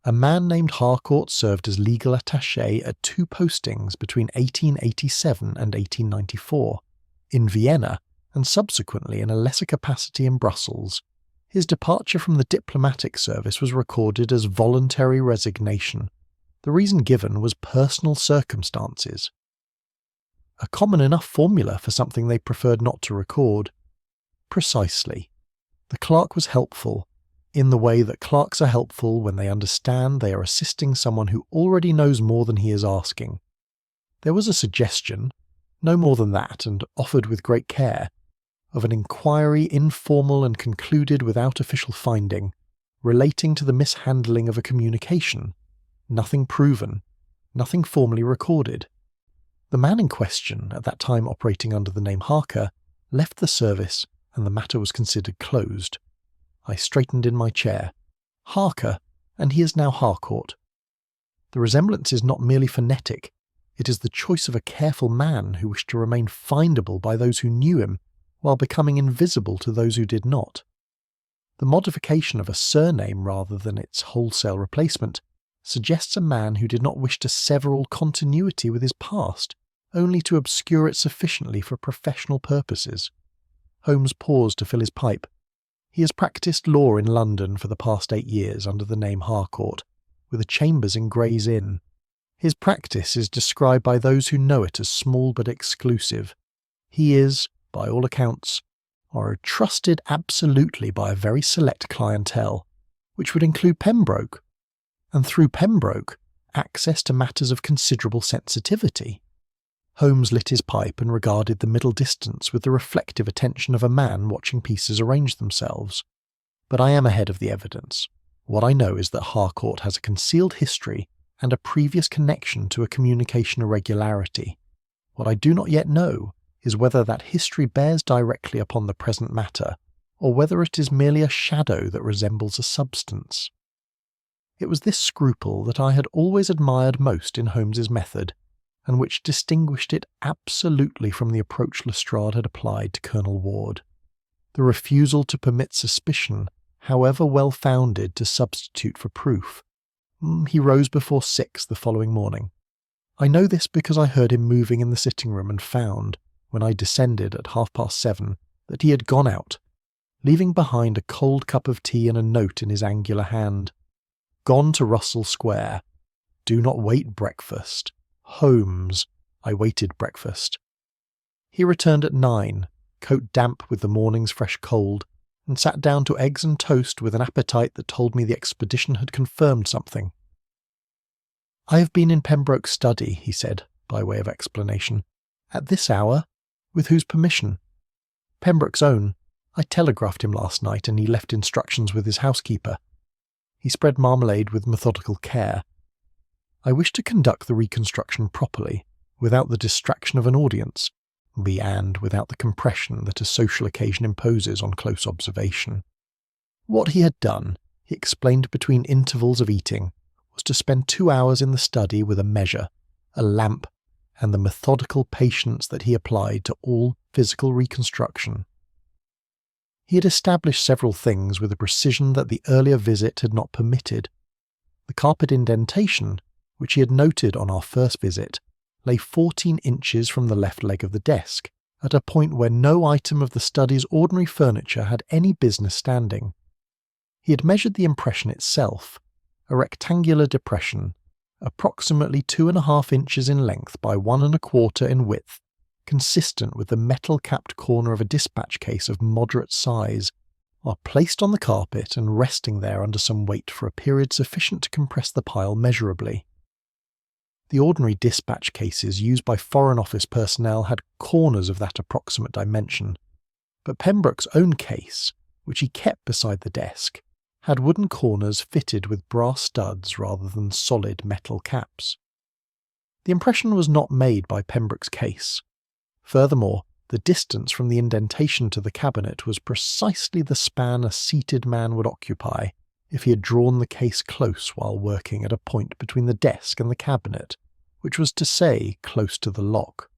A man named Harcourt served as legal attaché at 2 postings between 1887 and 1894, in Vienna and subsequently in a lesser capacity in Brussels. His departure from the diplomatic service was recorded as voluntary resignation. The reason given was personal circumstances. A common enough formula for something they preferred not to record. Precisely. The clerk was helpful, in the way that clerks are helpful when they understand they are assisting someone who already knows more than he is asking. There was a suggestion, no more than that, and offered with great care, of an inquiry informal and concluded without official finding, relating to the mishandling of a communication. Nothing proven, nothing formally recorded. The man in question, at that time operating under the name Harker, left the service and the matter was considered closed. I straightened in my chair. Harker, and he is now Harcourt. The resemblance is not merely phonetic, it is the choice of a careful man who wished to remain findable by those who knew him, while becoming invisible to those who did not. The modification of a surname rather than its wholesale replacement suggests a man who did not wish to sever all continuity with his past, only to obscure it sufficiently for professional purposes. Holmes paused to fill his pipe. He has practised law in London for the past 8 years under the name Harcourt, with a chambers in Gray's Inn. His practice is described by those who know it as small but exclusive. He is, by all accounts, trusted absolutely by a very select clientele, which would include Pembroke, and through Pembroke, access to matters of considerable sensitivity. Holmes lit his pipe and regarded the middle distance with the reflective attention of a man watching pieces arrange themselves. But I am ahead of the evidence. What I know is that Harcourt has a concealed history and a previous connection to a communication irregularity. What I do not yet know is whether that history bears directly upon the present matter, or whether it is merely a shadow that resembles a substance. It was this scruple that I had always admired most in Holmes's method, and which distinguished it absolutely from the approach Lestrade had applied to Colonel Ward. The refusal to permit suspicion, however well-founded, to substitute for proof. He rose before 6 the following morning. I know this because I heard him moving in the sitting room and found, when I descended at 7:30, that he had gone out, leaving behind a cold cup of tea and a note in his angular hand. Gone to Russell Square. Do not wait breakfast. Holmes. I waited breakfast. He returned at 9, coat damp with the morning's fresh cold, and sat down to eggs and toast with an appetite that told me the expedition had confirmed something. I have been in Pembroke's study, he said, by way of explanation. At this hour? With whose permission? Pembroke's own. I telegraphed him last night and he left instructions with his housekeeper. He spread marmalade with methodical care. I wish to conduct the reconstruction properly, without the distraction of an audience, and without the compression that a social occasion imposes on close observation. What he had done, he explained between intervals of eating, was to spend 2 hours in the study with a measure, a lamp, and the methodical patience that he applied to all physical reconstruction. He had established several things with a precision that the earlier visit had not permitted. The carpet indentation, which he had noted on our first visit, lay 14 inches from the left leg of the desk, at a point where no item of the study's ordinary furniture had any business standing. He had measured the impression itself, a rectangular depression, approximately 2.5 inches in length by 1.25 in width, consistent with the metal-capped corner of a dispatch case of moderate size, are placed on the carpet and resting there under some weight for a period sufficient to compress the pile measurably. The ordinary dispatch cases used by Foreign Office personnel had corners of that approximate dimension, but Pembroke's own case, which he kept beside the desk, had wooden corners fitted with brass studs rather than solid metal caps. The impression was not made by Pembroke's case. Furthermore, the distance from the indentation to the cabinet was precisely the span a seated man would occupy if he had drawn the case close while working at a point between the desk and the cabinet, which was to say close to the lock.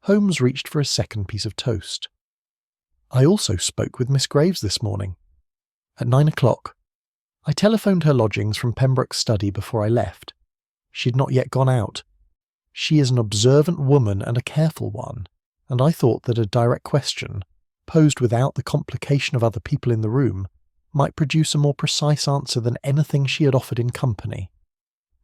Holmes reached for a second piece of toast. I also spoke with Miss Graves this morning. At 9 o'clock. I telephoned her lodgings from Pembroke's study before I left. She had not yet gone out. She is an observant woman and a careful one, and I thought that a direct question, posed without the complication of other people in the room, might produce a more precise answer than anything she had offered in company.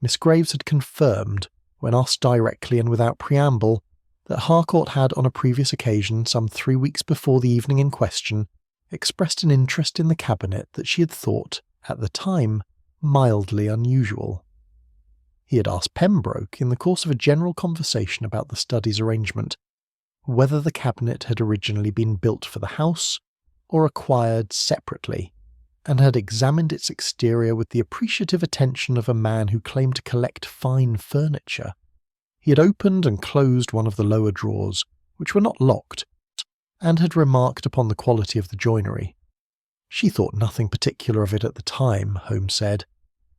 Miss Graves had confirmed, when asked directly and without preamble, that Harcourt had on a previous occasion, some 3 weeks before the evening in question, expressed an interest in the cabinet that she had thought, at the time, mildly unusual. He had asked Pembroke, in the course of a general conversation about the study's arrangement, whether the cabinet had originally been built for the house or acquired separately, and had examined its exterior with the appreciative attention of a man who claimed to collect fine furniture. He had opened and closed one of the lower drawers, which were not locked, and had remarked upon the quality of the joinery. She thought nothing particular of it at the time, Holmes said,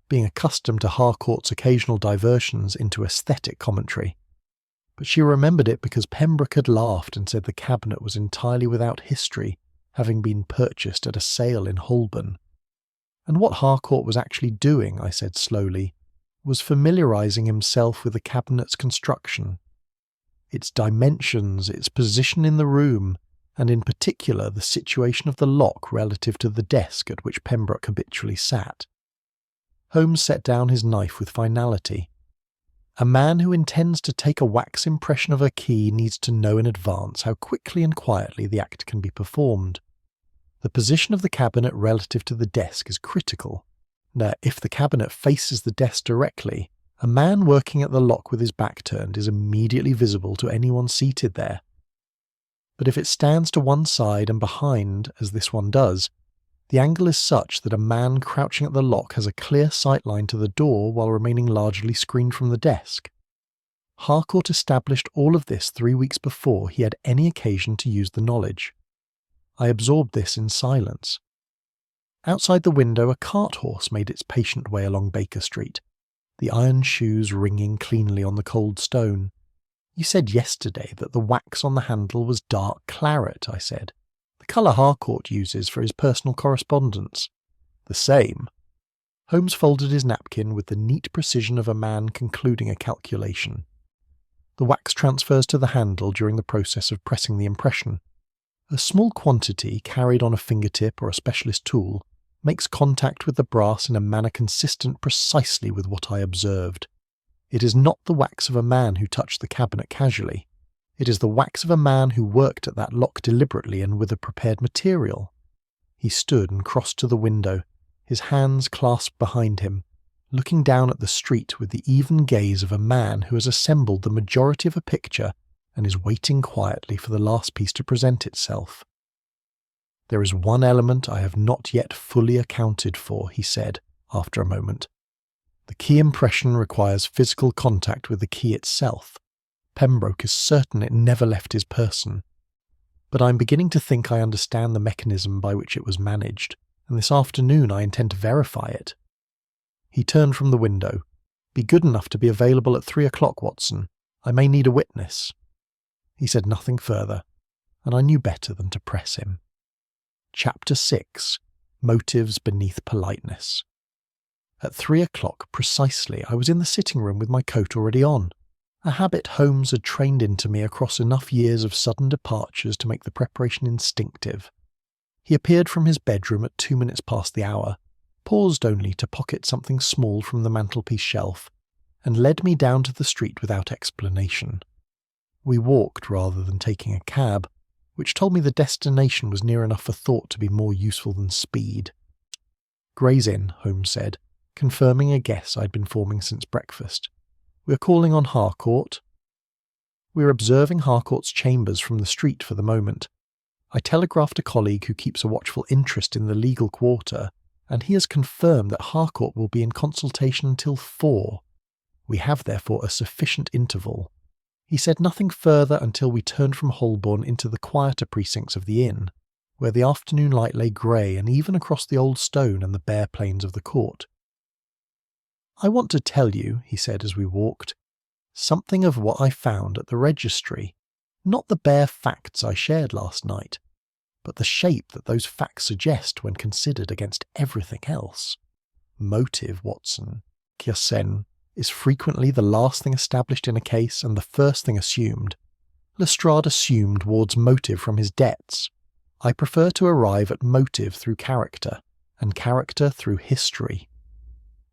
being accustomed to Harcourt's occasional diversions into aesthetic commentary. But she remembered it because Pembroke had laughed and said the cabinet was entirely without history, having been purchased at a sale in Holborn. And what Harcourt was actually doing, I said slowly, was familiarising himself with the cabinet's construction. Its dimensions, its position in the room, and in particular the situation of the lock relative to the desk at which Pembroke habitually sat. Holmes set down his knife with finality. A man who intends to take a wax impression of a key needs to know in advance how quickly and quietly the act can be performed. The position of the cabinet relative to the desk is critical. Now, if the cabinet faces the desk directly, a man working at the lock with his back turned is immediately visible to anyone seated there. But if it stands to one side and behind, as this one does, the angle is such that a man crouching at the lock has a clear sightline to the door while remaining largely screened from the desk. Harcourt established all of this 3 weeks before he had any occasion to use the knowledge. I absorbed this in silence. Outside the window, a cart horse made its patient way along Baker Street, the iron shoes ringing cleanly on the cold stone. "You said yesterday that the wax on the handle was dark claret," I said. "The colour Harcourt uses for his personal correspondence." "The same." Holmes folded his napkin with the neat precision of a man concluding a calculation. "The wax transfers to the handle during the process of pressing the impression. A small quantity carried on a fingertip or a specialist tool makes contact with the brass in a manner consistent precisely with what I observed. It is not the wax of a man who touched the cabinet casually. It is the wax of a man who worked at that lock deliberately and with a prepared material." He stood and crossed to the window, his hands clasped behind him, looking down at the street with the even gaze of a man who has assembled the majority of a picture and is waiting quietly for the last piece to present itself. "There is one element I have not yet fully accounted for," he said, after a moment. "The key impression requires physical contact with the key itself. Pembroke is certain it never left his person. But I'm beginning to think I understand the mechanism by which it was managed, and this afternoon I intend to verify it." He turned from the window. "Be good enough to be available at 3 o'clock, Watson. I may need a witness." He said nothing further, and I knew better than to press him. Chapter 6. Motives Beneath Politeness. At 3 o'clock precisely, I was in the sitting room with my coat already on, a habit Holmes had trained into me across enough years of sudden departures to make the preparation instinctive. He appeared from his bedroom at 2 minutes past the hour, paused only to pocket something small from the mantelpiece shelf, and led me down to the street without explanation. We walked rather than taking a cab, which told me the destination was near enough for thought to be more useful than speed. "Gray's Inn," Holmes said, confirming a guess I'd been forming since breakfast. "We're calling on Harcourt." We're observing Harcourt's chambers from the street for the moment. I telegraphed a colleague who keeps a watchful interest in the legal quarter, and he has confirmed that Harcourt will be in consultation until 4. We have therefore a sufficient interval. He said nothing further until we turned from Holborn into the quieter precincts of the inn, where the afternoon light lay grey and even across the old stone and the bare plains of the court. "I want to tell you," he said as we walked, "something of what I found at the registry. Not the bare facts I shared last night, but the shape that those facts suggest when considered against everything else. Motive, Watson. Kirsen is frequently the last thing established in a case and the first thing assumed. Lestrade assumed Ward's motive from his debts. I prefer to arrive at motive through character, and character through history."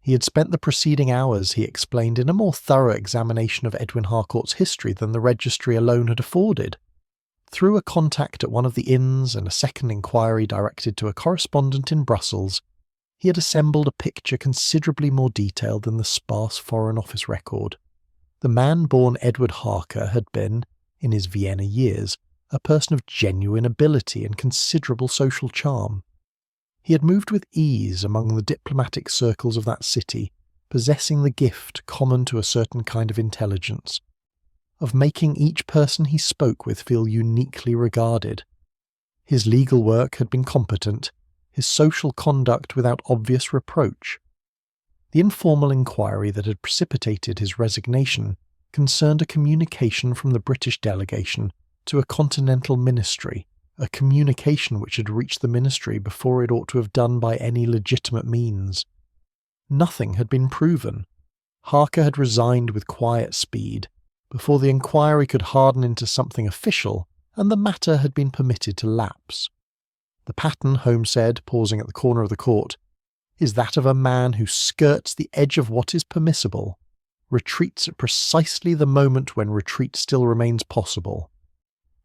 He had spent the preceding hours, he explained, in a more thorough examination of Edwin Harcourt's history than the registry alone had afforded. Through a contact at one of the inns and a second inquiry directed to a correspondent in Brussels, he had assembled a picture considerably more detailed than the sparse Foreign Office record. The man born Edward Harker had been, in his Vienna years, a person of genuine ability and considerable social charm. He had moved with ease among the diplomatic circles of that city, possessing the gift common to a certain kind of intelligence, of making each person he spoke with feel uniquely regarded. His legal work had been competent, his social conduct without obvious reproach. The informal inquiry that had precipitated his resignation concerned a communication from the British delegation to a continental ministry, a communication which had reached the ministry before it ought to have done by any legitimate means. Nothing had been proven. Harker had resigned with quiet speed, before the inquiry could harden into something official, and the matter had been permitted to lapse. The pattern, Holmes said, pausing at the corner of the court, is that of a man who skirts the edge of what is permissible, retreats at precisely the moment when retreat still remains possible,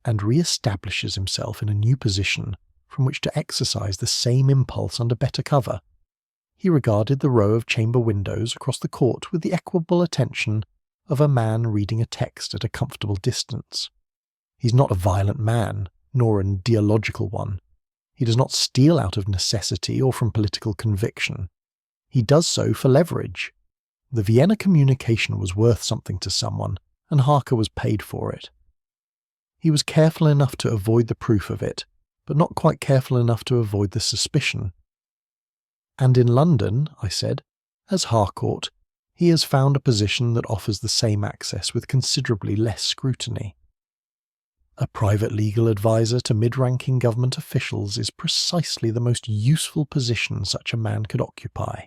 and re-establishes himself in a new position from which to exercise the same impulse under better cover. He regarded the row of chamber windows across the court with the equable attention of a man reading a text at a comfortable distance. He's not a violent man, nor an ideological one. He does not steal out of necessity or from political conviction. He does so for leverage. The Vienna communication was worth something to someone, and Harker was paid for it. He was careful enough to avoid the proof of it, but not quite careful enough to avoid the suspicion. And in London, I said, as Harcourt, he has found a position that offers the same access with considerably less scrutiny. A private legal advisor to mid-ranking government officials is precisely the most useful position such a man could occupy.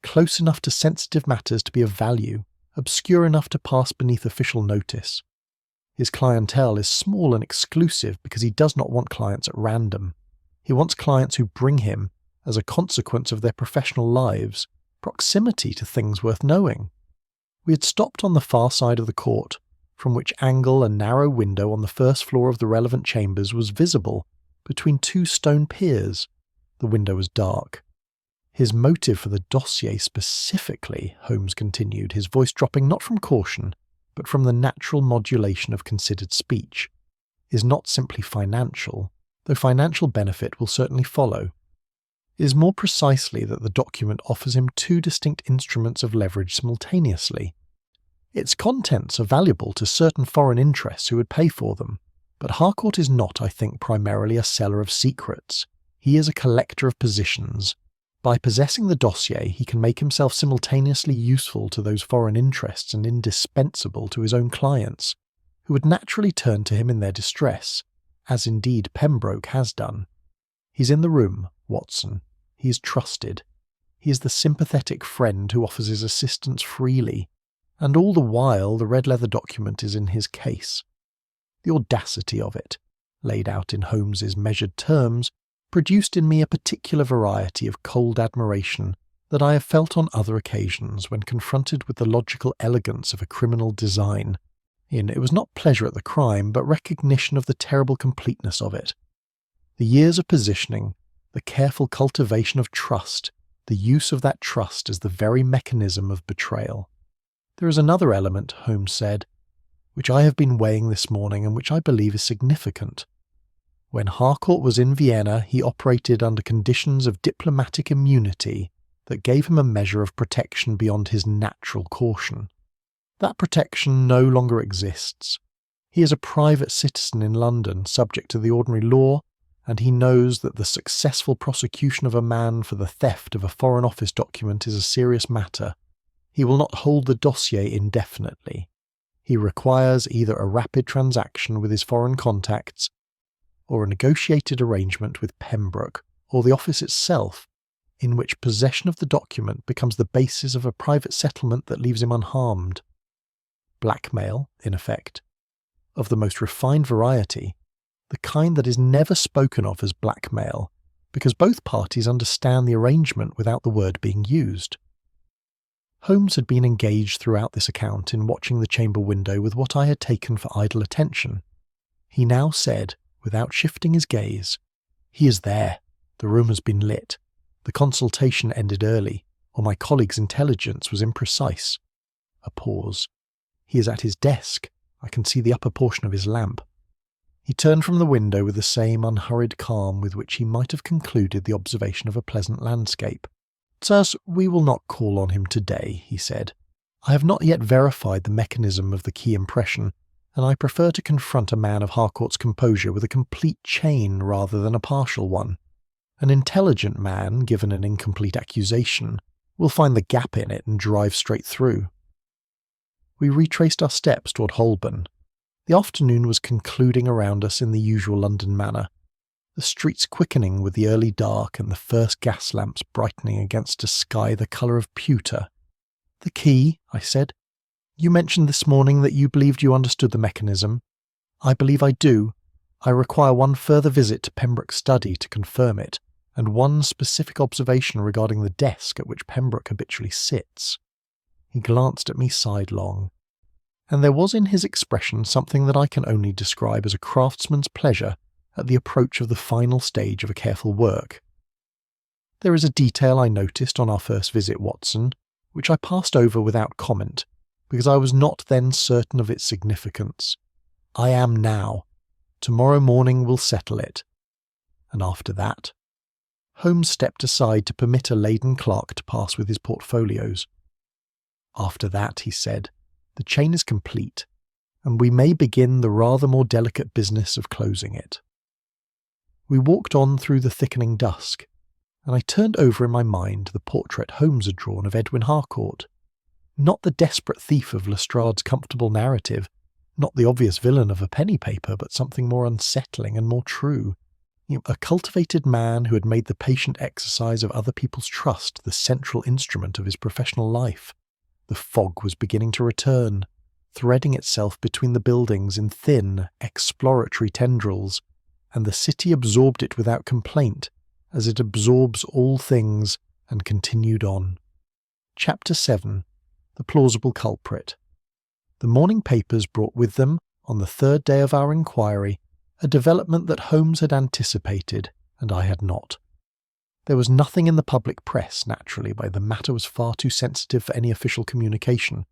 Close enough to sensitive matters to be of value, obscure enough to pass beneath official notice. His clientele is small and exclusive because he does not want clients at random. He wants clients who bring him, as a consequence of their professional lives, proximity to things worth knowing. We had stopped on the far side of the court, from which angle a narrow window on the first floor of the relevant chambers was visible between two stone piers. The window was dark. His motive for the dossier specifically, Holmes continued, his voice dropping not from caution, but from the natural modulation of considered speech, is not simply financial, though financial benefit will certainly follow. It is more precisely that the document offers him two distinct instruments of leverage simultaneously. Its contents are valuable to certain foreign interests who would pay for them, but Harcourt is not, I think, primarily a seller of secrets. He is a collector of positions. By possessing the dossier, he can make himself simultaneously useful to those foreign interests and indispensable to his own clients, who would naturally turn to him in their distress, as indeed Pembroke has done. He's in the room, Watson. He is trusted. He is the sympathetic friend who offers his assistance freely, and all the while the red leather document is in his case. The audacity of it, laid out in Holmes's measured terms, produced in me a particular variety of cold admiration that I have felt on other occasions when confronted with the logical elegance of a criminal design. It was not pleasure at the crime, but recognition of the terrible completeness of it. The years of positioning, the careful cultivation of trust, the use of that trust as the very mechanism of betrayal. There is another element, Holmes said, which I have been weighing this morning and which I believe is significant. When Harcourt was in Vienna, he operated under conditions of diplomatic immunity that gave him a measure of protection beyond his natural caution. That protection no longer exists. He is a private citizen in London, subject to the ordinary law, and he knows that the successful prosecution of a man for the theft of a Foreign Office document is a serious matter. He will not hold the dossier indefinitely. He requires either a rapid transaction with his foreign contacts, or a negotiated arrangement with Pembroke, or the office itself, in which possession of the document becomes the basis of a private settlement that leaves him unharmed. Blackmail, in effect, of the most refined variety, the kind that is never spoken of as blackmail, because both parties understand the arrangement without the word being used. Holmes had been engaged throughout this account in watching the chamber window with what I had taken for idle attention. He now said, without shifting his gaze, "He is there. The room has been lit. The consultation ended early, or my colleague's intelligence was imprecise." A pause. "He is at his desk. I can see the upper portion of his lamp." He turned from the window with the same unhurried calm with which he might have concluded the observation of a pleasant landscape. "Sirs, we will not call on him today," he said. "I have not yet verified the mechanism of the key impression, and I prefer to confront a man of Harcourt's composure with a complete chain rather than a partial one. An intelligent man, given an incomplete accusation, will find the gap in it and drive straight through." We retraced our steps toward Holborn. The afternoon was concluding around us in the usual London manner, the streets quickening with the early dark and the first gas lamps brightening against a sky the colour of pewter. "The key," I said. "You mentioned this morning that you believed you understood the mechanism. I believe I do. I require one further visit to Pembroke's study to confirm it, and one specific observation regarding the desk at which Pembroke habitually sits." He glanced at me sidelong, and there was in his expression something that I can only describe as a craftsman's pleasure at the approach of the final stage of a careful work. "There is a detail I noticed on our first visit, Watson, which I passed over without comment, because I was not then certain of its significance. I am now. Tomorrow morning will settle it. And after that?" Holmes stepped aside to permit a laden clerk to pass with his portfolios. "After that," he said, "the chain is complete, and we may begin the rather more delicate business of closing it." We walked on through the thickening dusk, and I turned over in my mind the portrait Holmes had drawn of Edwin Harcourt. Not the desperate thief of Lestrade's comfortable narrative, not the obvious villain of a penny paper, but something more unsettling and more true. A cultivated man who had made the patient exercise of other people's trust the central instrument of his professional life. The fog was beginning to return, threading itself between the buildings in thin, exploratory tendrils, and the city absorbed it without complaint, as it absorbs all things, and continued on. Chapter 7. The Plausible Culprit. The morning papers brought with them, on the third day of our inquiry, a development that Holmes had anticipated, and I had not. There was nothing in the public press, naturally, where the matter was far too sensitive for any official communication,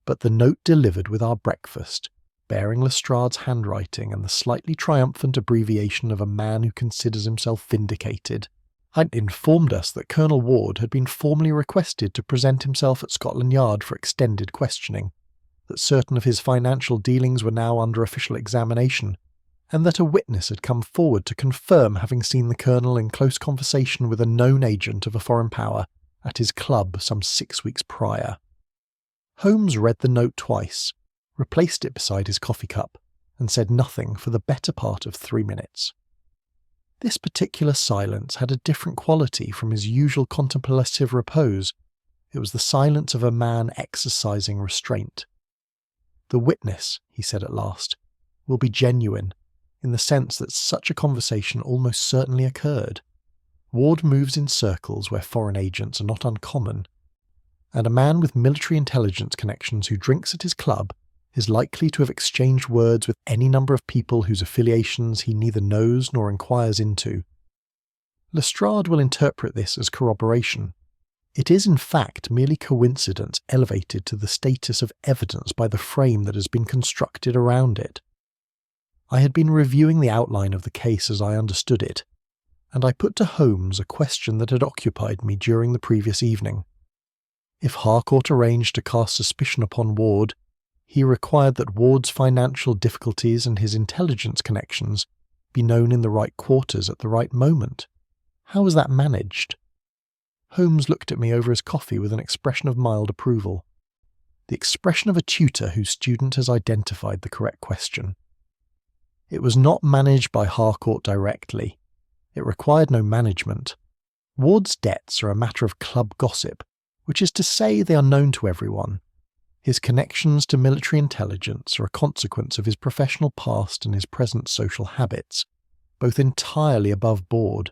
but the note delivered with our breakfast, bearing Lestrade's handwriting and the slightly triumphant abbreviation of a man who considers himself vindicated, had informed us that Colonel Ward had been formally requested to present himself at Scotland Yard for extended questioning, that certain of his financial dealings were now under official examination, and that a witness had come forward to confirm having seen the Colonel in close conversation with a known agent of a foreign power at his club some 6 weeks prior. Holmes read the note twice, replaced it beside his coffee cup, and said nothing for the better part of 3 minutes. This particular silence had a different quality from his usual contemplative repose. It was the silence of a man exercising restraint. "The witness," he said at last, "will be genuine, in the sense that such a conversation almost certainly occurred. Ward moves in circles where foreign agents are not uncommon, and a man with military intelligence connections who drinks at his club is likely to have exchanged words with any number of people whose affiliations he neither knows nor inquires into. Lestrade will interpret this as corroboration. It is in fact merely coincidence elevated to the status of evidence by the frame that has been constructed around it. I had been reviewing the outline of the case as I understood it, and I put to Holmes a question that had occupied me during the previous evening. If Harcourt arranged to cast suspicion upon Ward, he required that Ward's financial difficulties and his intelligence connections be known in the right quarters at the right moment. How was that managed? Holmes looked at me over his coffee with an expression of mild approval. The expression of a tutor whose student has identified the correct question. It was not managed by Harcourt directly. It required no management. Ward's debts are a matter of club gossip, which is to say they are known to everyone. His connections to military intelligence are a consequence of his professional past and his present social habits, both entirely above board.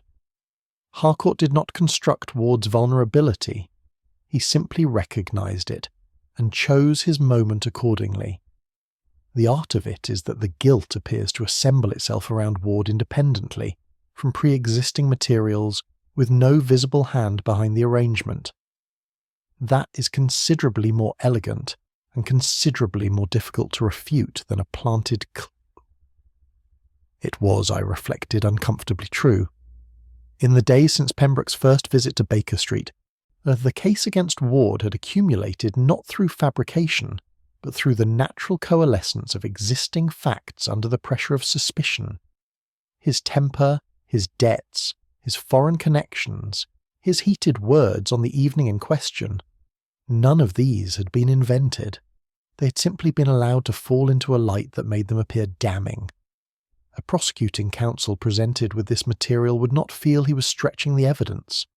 Harcourt did not construct Ward's vulnerability. He simply recognised it, and chose his moment accordingly. The art of it is that the guilt appears to assemble itself around Ward independently, from pre-existing materials, with no visible hand behind the arrangement. That is considerably more elegant and considerably more difficult to refute than a planted It was, I reflected, uncomfortably true. In the days since Pembroke's first visit to Baker Street, the case against Ward had accumulated not through fabrication, but through the natural coalescence of existing facts under the pressure of suspicion. His temper, his debts, his foreign connections, his heated words on the evening in question, none of these had been invented. They had simply been allowed to fall into a light that made them appear damning. A prosecuting counsel presented with this material would not feel he was stretching the evidence.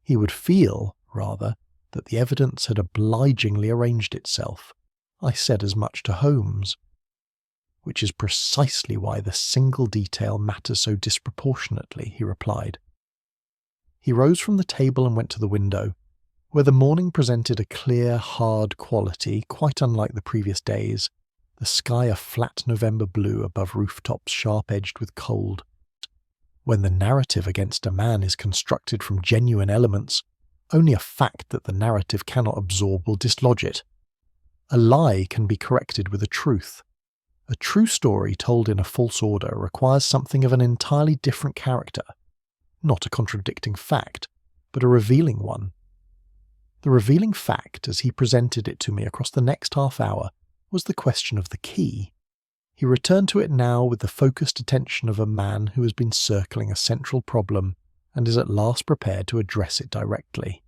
He would feel, rather, that the evidence had obligingly arranged itself. I said as much to Holmes. Which is precisely why the single detail matters so disproportionately, he replied. He rose from the table and went to the window, where the morning presented a clear, hard quality, quite unlike the previous days, the sky a flat November blue above rooftops sharp-edged with cold. When the narrative against a man is constructed from genuine elements, only a fact that the narrative cannot absorb will dislodge it. A lie can be corrected with a truth. A true story told in a false order requires something of an entirely different character, not a contradicting fact, but a revealing one. The revealing fact, as he presented it to me across the next half hour, was the question of the key. He returned to it now with the focused attention of a man who has been circling a central problem and is at last prepared to address it directly.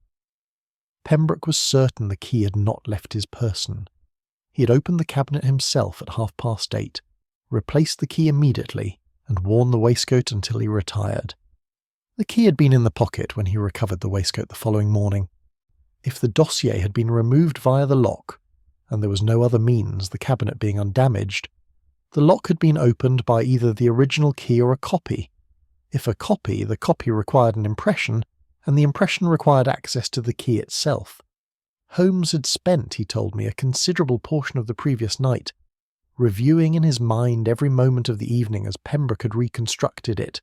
Pembroke was certain the key had not left his person. He had opened the cabinet himself at 8:30, replaced the key immediately, and worn the waistcoat until he retired. The key had been in the pocket when he recovered the waistcoat the following morning. If the dossier had been removed via the lock, and there was no other means, the cabinet being undamaged, the lock had been opened by either the original key or a copy. If a copy, the copy required an impression, and the impression required access to the key itself. Holmes had spent, he told me, a considerable portion of the previous night, reviewing in his mind every moment of the evening as Pembroke had reconstructed it,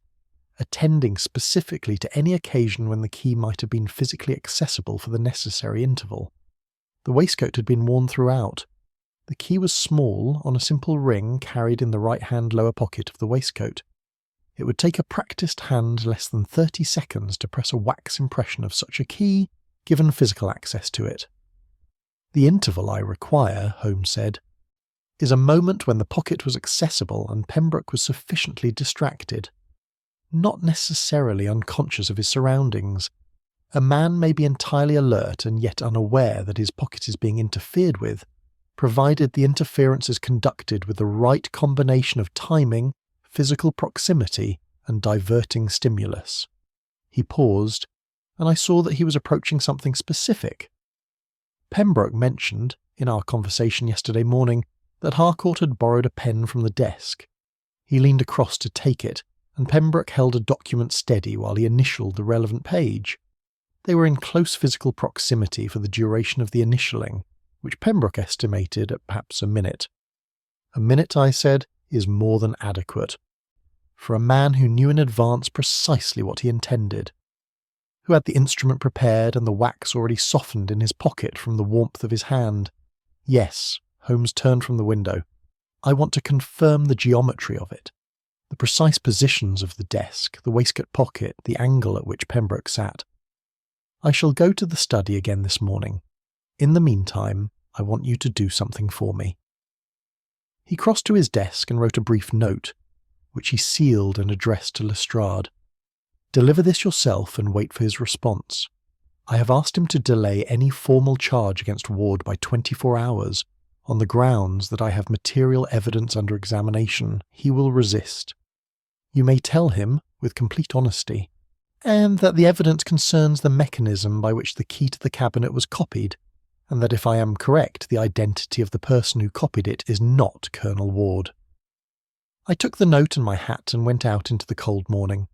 attending specifically to any occasion when the key might have been physically accessible for the necessary interval. The waistcoat had been worn throughout. The key was small, on a simple ring carried in the right-hand lower pocket of the waistcoat. It would take a practised hand less than 30 seconds to press a wax impression of such a key, given physical access to it. The interval I require, Holmes said, is a moment when the pocket was accessible and Pembroke was sufficiently distracted. Not necessarily unconscious of his surroundings. A man may be entirely alert and yet unaware that his pocket is being interfered with, provided the interference is conducted with the right combination of timing, physical proximity, and diverting stimulus. He paused, and I saw that he was approaching something specific. Pembroke mentioned, in our conversation yesterday morning, that Harcourt had borrowed a pen from the desk. He leaned across to take it, and Pembroke held a document steady while he initialed the relevant page. They were in close physical proximity for the duration of the initialing, which Pembroke estimated at perhaps a minute. A minute, I said, is more than adequate. For a man who knew in advance precisely what he intended, who had the instrument prepared and the wax already softened in his pocket from the warmth of his hand. Yes, Holmes turned from the window. I want to confirm the geometry of it, the precise positions of the desk, the waistcoat pocket, the angle at which Pembroke sat. I shall go to the study again this morning. In the meantime, I want you to do something for me. He crossed to his desk and wrote a brief note, which he sealed and addressed to Lestrade. Deliver this yourself and wait for his response. I have asked him to delay any formal charge against Ward by 24 hours, on the grounds that I have material evidence under examination. He will resist. You may tell him, with complete honesty, and that the evidence concerns the mechanism by which the key to the cabinet was copied, and that if I am correct, the identity of the person who copied it is not Colonel Ward. I took the note and my hat and went out into the cold morning.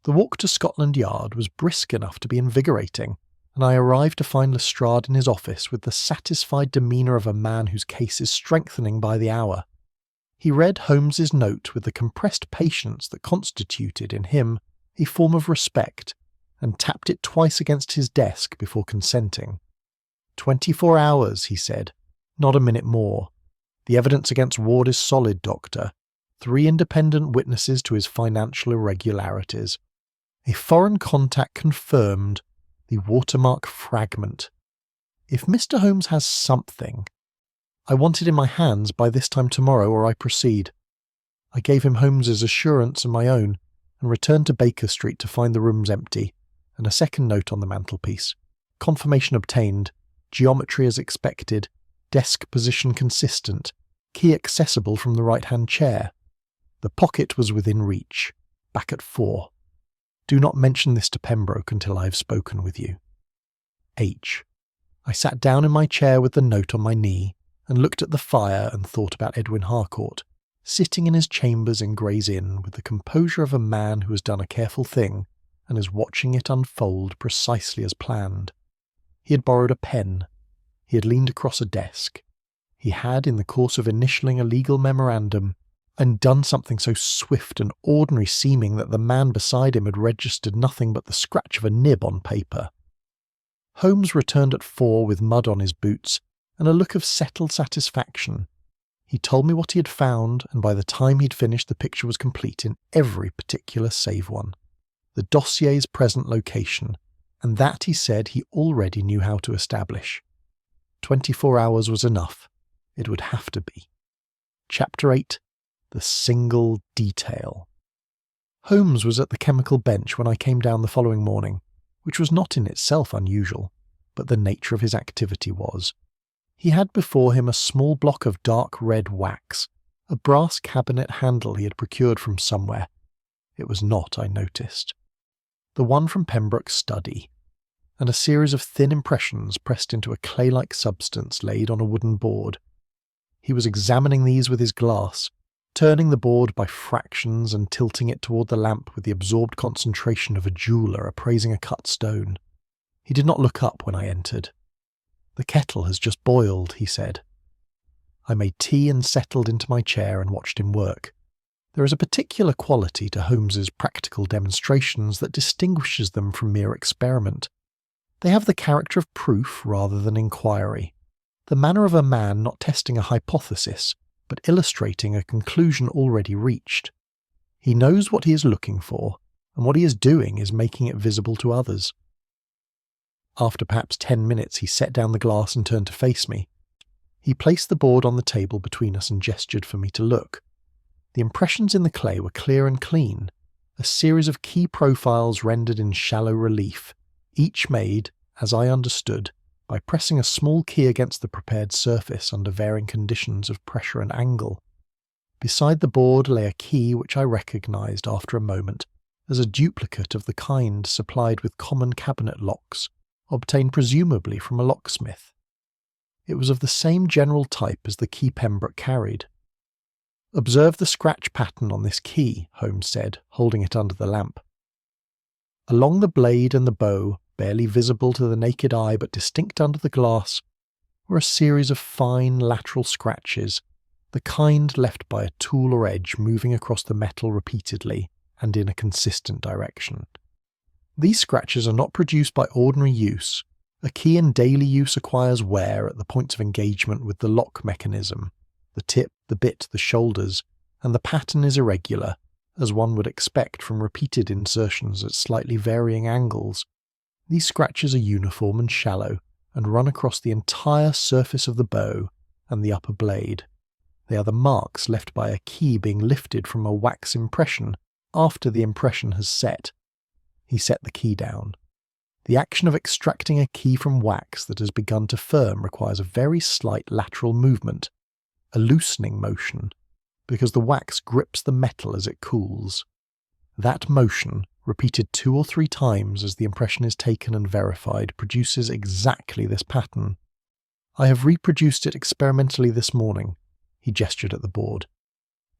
The walk to Scotland Yard was brisk enough to be invigorating, and I arrived to find Lestrade in his office with the satisfied demeanour of a man whose case is strengthening by the hour. He read Holmes's note with the compressed patience that constituted in him a form of respect, and tapped it twice against his desk before consenting. 24 hours, he said, not a minute more. The evidence against Ward is solid, Doctor. 3 independent witnesses to his financial irregularities. A foreign contact confirmed. The watermark fragment. If Mr. Holmes has something, I want it in my hands by this time tomorrow or I proceed. I gave him Holmes's assurance and my own, and returned to Baker Street to find the rooms empty, and a second note on the mantelpiece. Confirmation obtained, geometry as expected, desk position consistent, key accessible from the right-hand chair. The pocket was within reach, back at 4. Do not mention this to Pembroke until I have spoken with you. H. I sat down in my chair with the note on my knee, and looked at the fire and thought about Edwin Harcourt, sitting in his chambers in Gray's Inn with the composure of a man who has done a careful thing and is watching it unfold precisely as planned. He had borrowed a pen. He had leaned across a desk. He had, in the course of initialing a legal memorandum, and done something so swift and ordinary seeming that the man beside him had registered nothing but the scratch of a nib on paper. Holmes returned at 4 with mud on his boots and a look of settled satisfaction. He told me what he had found, and by the time he'd finished the picture was complete in every particular save one. The dossier's present location, and that, he said, he already knew how to establish. 24 hours was enough. It would have to be. Chapter 8. The single detail. Holmes was at the chemical bench when I came down the following morning, which was not in itself unusual, but the nature of his activity was. He had before him a small block of dark red wax, a brass cabinet handle he had procured from somewhere. It was not, I noticed. The one from Pembroke's study, and a series of thin impressions pressed into a clay-like substance laid on a wooden board. He was examining these with his glass, turning the board by fractions and tilting it toward the lamp with the absorbed concentration of a jeweller appraising a cut stone. He did not look up when I entered. "The kettle has just boiled," he said. I made tea and settled into my chair and watched him work. There is a particular quality to Holmes's practical demonstrations that distinguishes them from mere experiment. They have the character of proof rather than inquiry, the manner of a man not testing a hypothesis, but illustrating a conclusion already reached. He knows what he is looking for, and what he is doing is making it visible to others. After perhaps 10 minutes he set down the glass and turned to face me. He placed the board on the table between us and gestured for me to look. The impressions in the clay were clear and clean, a series of key profiles rendered in shallow relief, each made, as I understood, by pressing a small key against the prepared surface under varying conditions of pressure and angle. Beside the board lay a key which I recognised after a moment as a duplicate of the kind supplied with common cabinet locks, obtained presumably from a locksmith. It was of the same general type as the key Pembroke carried. "Observe the scratch pattern on this key," Holmes said, holding it under the lamp. Along the blade and the bow, barely visible to the naked eye but distinct under the glass, were a series of fine lateral scratches, the kind left by a tool or edge moving across the metal repeatedly and in a consistent direction. These scratches are not produced by ordinary use. A key in daily use acquires wear at the points of engagement with the lock mechanism, the tip, the bit, the shoulders, and the pattern is irregular, as one would expect from repeated insertions at slightly varying angles. These scratches are uniform and shallow, and run across the entire surface of the bow and the upper blade. They are the marks left by a key being lifted from a wax impression after the impression has set. He set the key down. The action of extracting a key from wax that has begun to firm requires a very slight lateral movement, a loosening motion, because the wax grips the metal as it cools. That motion, repeated 2 or 3 times as the impression is taken and verified, produces exactly this pattern. I have reproduced it experimentally this morning. He gestured at the board.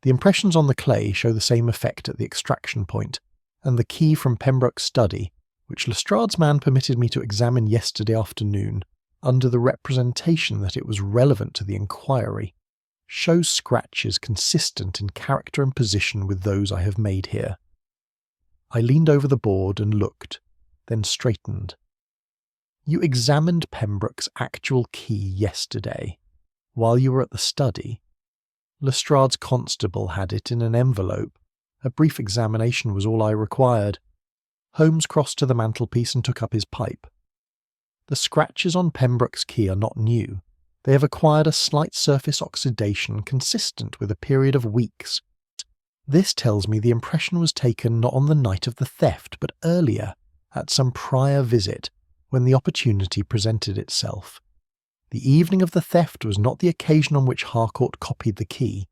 The impressions on the clay show the same effect at the extraction point, and the key from Pembroke's study, which Lestrade's man permitted me to examine yesterday afternoon, under the representation that it was relevant to the inquiry, shows scratches consistent in character and position with those I have made here. I leaned over the board and looked, then straightened. "You examined Pembroke's actual key yesterday, while you were at the study?" Lestrade's constable had it in an envelope. A brief examination was all I required. Holmes crossed to the mantelpiece and took up his pipe. The scratches on Pembroke's key are not new. They have acquired a slight surface oxidation consistent with a period of weeks. This tells me the impression was taken not on the night of the theft, but earlier, at some prior visit, when the opportunity presented itself. The evening of the theft was not the occasion on which Harcourt copied the key.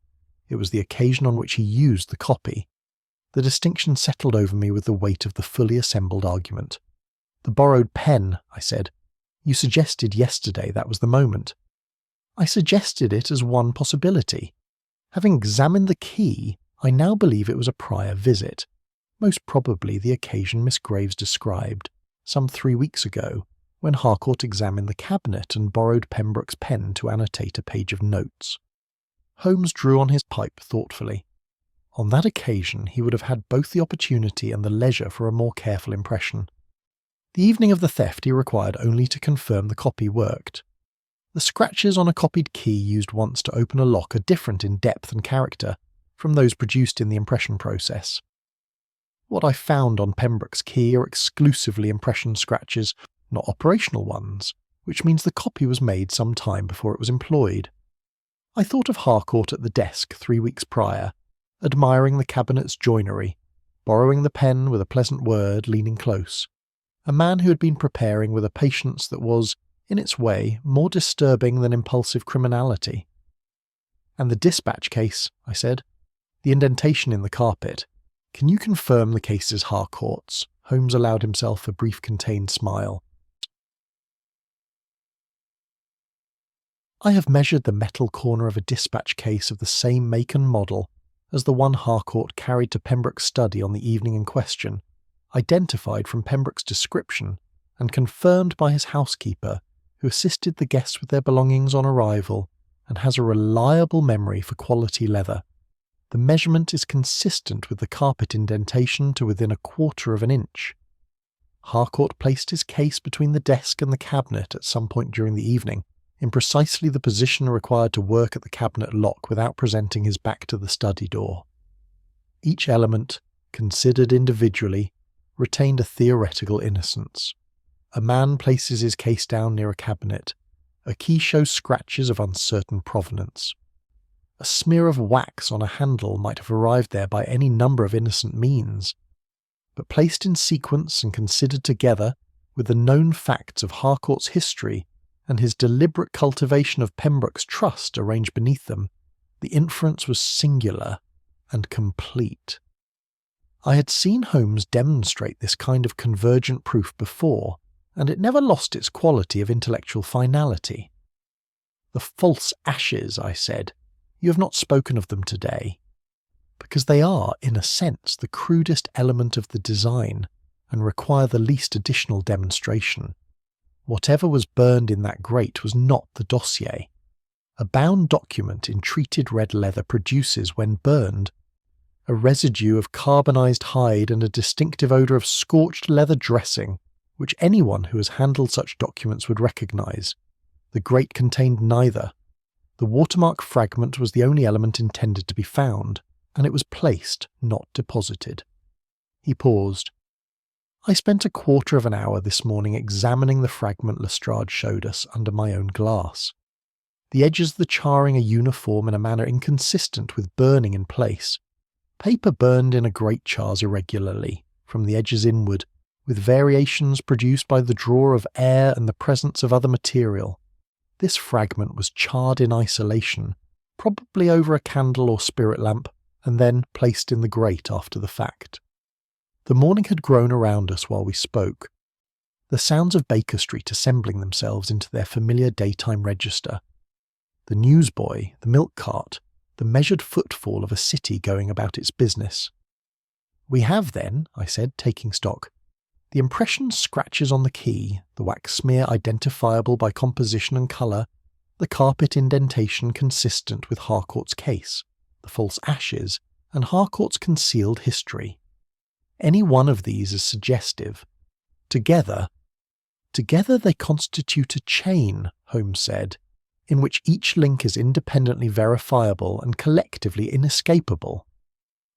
It was the occasion on which he used the copy. The distinction settled over me with the weight of the fully assembled argument. "The borrowed pen," I said. "You suggested yesterday that was the moment." "I suggested it as one possibility. Having examined the key, I now believe it was a prior visit, most probably the occasion Miss Graves described, some 3 weeks ago, when Harcourt examined the cabinet and borrowed Pembroke's pen to annotate a page of notes." Holmes drew on his pipe thoughtfully. On that occasion he would have had both the opportunity and the leisure for a more careful impression. The evening of the theft he required only to confirm the copy worked. The scratches on a copied key used once to open a lock are different in depth and character from those produced in the impression process. What I found on Pembroke's key are exclusively impression scratches, not operational ones, which means the copy was made some time before it was employed. I thought of Harcourt at the desk 3 weeks prior, admiring the cabinet's joinery, borrowing the pen with a pleasant word, leaning close. A man who had been preparing with a patience that was, in its way, more disturbing than impulsive criminality. "And the dispatch case," I said. "The indentation in the carpet. Can you confirm the case is Harcourt's?" Holmes allowed himself a brief contained smile. "I have measured the metal corner of a dispatch case of the same make and model as the one Harcourt carried to Pembroke's study on the evening in question, identified from Pembroke's description, and confirmed by his housekeeper, who assisted the guests with their belongings on arrival, and has a reliable memory for quality leather. The measurement is consistent with the carpet indentation to within 1/4 of an inch. Harcourt placed his case between the desk and the cabinet at some point during the evening, in precisely the position required to work at the cabinet lock without presenting his back to the study door. Each element, considered individually, retained a theoretical innocence. A man places his case down near a cabinet. A key shows scratches of uncertain provenance. A smear of wax on a handle might have arrived there by any number of innocent means, but placed in sequence and considered together with the known facts of Harcourt's history and his deliberate cultivation of Pembroke's trust arranged beneath them, the inference was singular and complete. I had seen Holmes demonstrate this kind of convergent proof before, and it never lost its quality of intellectual finality. "The false ashes," I said. "You have not spoken of them today." "Because they are, in a sense, the crudest element of the design, and require the least additional demonstration. Whatever was burned in that grate was not the dossier. A bound document in treated red leather produces, when burned, a residue of carbonized hide and a distinctive odour of scorched leather dressing, which anyone who has handled such documents would recognize. The grate contained neither. The watermark fragment was the only element intended to be found, and it was placed, not deposited." He paused. "I spent 1/4 of an hour this morning examining the fragment Lestrade showed us under my own glass. The edges of the charring are uniform in a manner inconsistent with burning in place. Paper burned in a grate chars irregularly, from the edges inward, with variations produced by the draw of air and the presence of other material. This fragment was charred in isolation, probably over a candle or spirit lamp, and then placed in the grate after the fact." The morning had grown around us while we spoke, the sounds of Baker Street assembling themselves into their familiar daytime register. The newsboy, the milk cart, the measured footfall of a city going about its business. "We have then," I said, taking stock, "the impression scratches on the key, the wax smear identifiable by composition and colour, the carpet indentation consistent with Harcourt's case, the false ashes, and Harcourt's concealed history. Any one of these is suggestive. Together they constitute a chain," Holmes said, in which each link is independently verifiable and collectively inescapable.